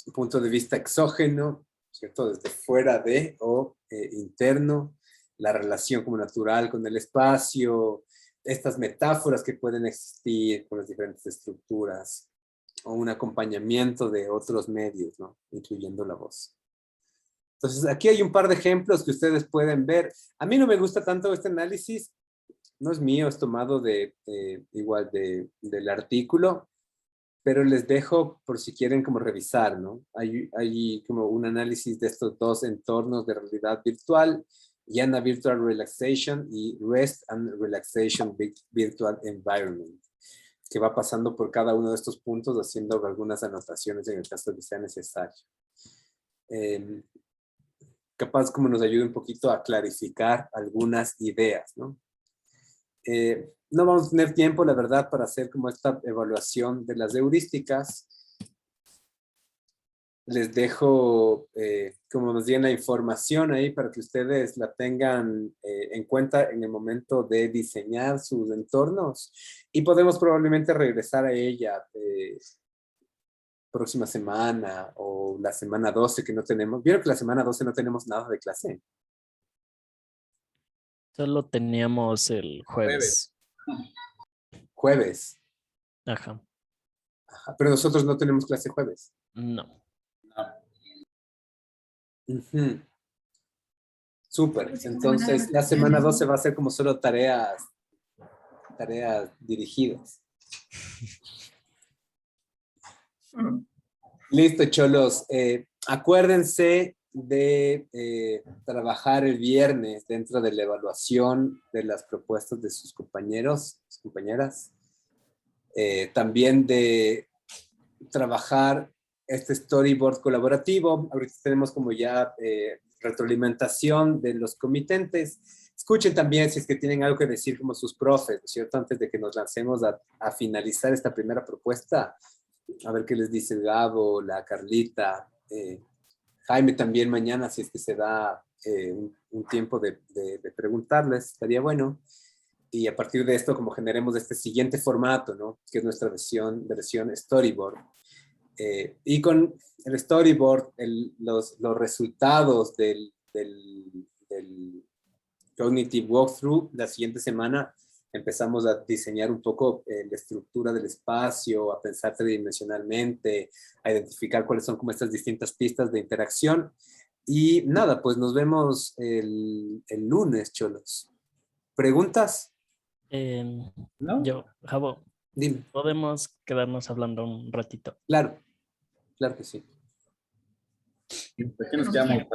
Un punto de vista exógeno, ¿cierto? Desde fuera de o interno, la relación como natural con el espacio, estas metáforas que pueden existir con las diferentes estructuras, o un acompañamiento de otros medios, ¿no? Incluyendo la voz. Entonces, aquí hay un par de ejemplos que ustedes pueden ver. A mí no me gusta tanto este análisis, no es mío, es tomado igual del artículo, pero les dejo por si quieren como revisar, ¿no? Hay como un análisis de estos dos entornos de realidad virtual, Yana Virtual Relaxation y Rest and Relaxation Virtual Environment, que va pasando por cada uno de estos puntos haciendo algunas anotaciones en el caso de que sea necesario. Capaz como nos ayude un poquito a clarificar algunas ideas, ¿no? No vamos a tener tiempo, la verdad, para hacer como esta evaluación de las heurísticas. Les dejo como nos den la información ahí para que ustedes la tengan en cuenta en el momento de diseñar sus entornos y podemos probablemente regresar a ella próxima semana o la semana 12 que no tenemos. ¿Vieron que la semana 12 no tenemos nada de clase? Solo teníamos el jueves. Jueves. Ajá. Ajá, pero nosotros no tenemos clase jueves. No. Súper. Entonces, la semana 12 va a ser como solo tareas dirigidas. Listo, cholos. Acuérdense de trabajar el viernes dentro de la evaluación de las propuestas de sus compañeros, sus compañeras. También de trabajar este storyboard colaborativo. Ahorita tenemos como ya retroalimentación de los comitentes. Escuchen también si es que tienen algo que decir como sus profes, ¿no es cierto? Antes de que nos lancemos a finalizar esta primera propuesta, a ver qué les dice el Gabo, la Carlita, Jaime también mañana, si es que se da un tiempo de preguntarles, estaría bueno. Y a partir de esto, como generemos este siguiente formato, ¿no? Que es nuestra versión storyboard. Y con el storyboard, los resultados del Cognitive Walkthrough, la siguiente semana empezamos a diseñar un poco la estructura del espacio, a pensar tridimensionalmente, a identificar cuáles son como estas distintas pistas de interacción. Y nada, pues nos vemos el lunes, cholos. ¿Preguntas? ¿No? Yo, Javo, dime. ¿Podemos quedarnos hablando un ratito? Claro, claro que sí. ¿Por qué nos quedamos?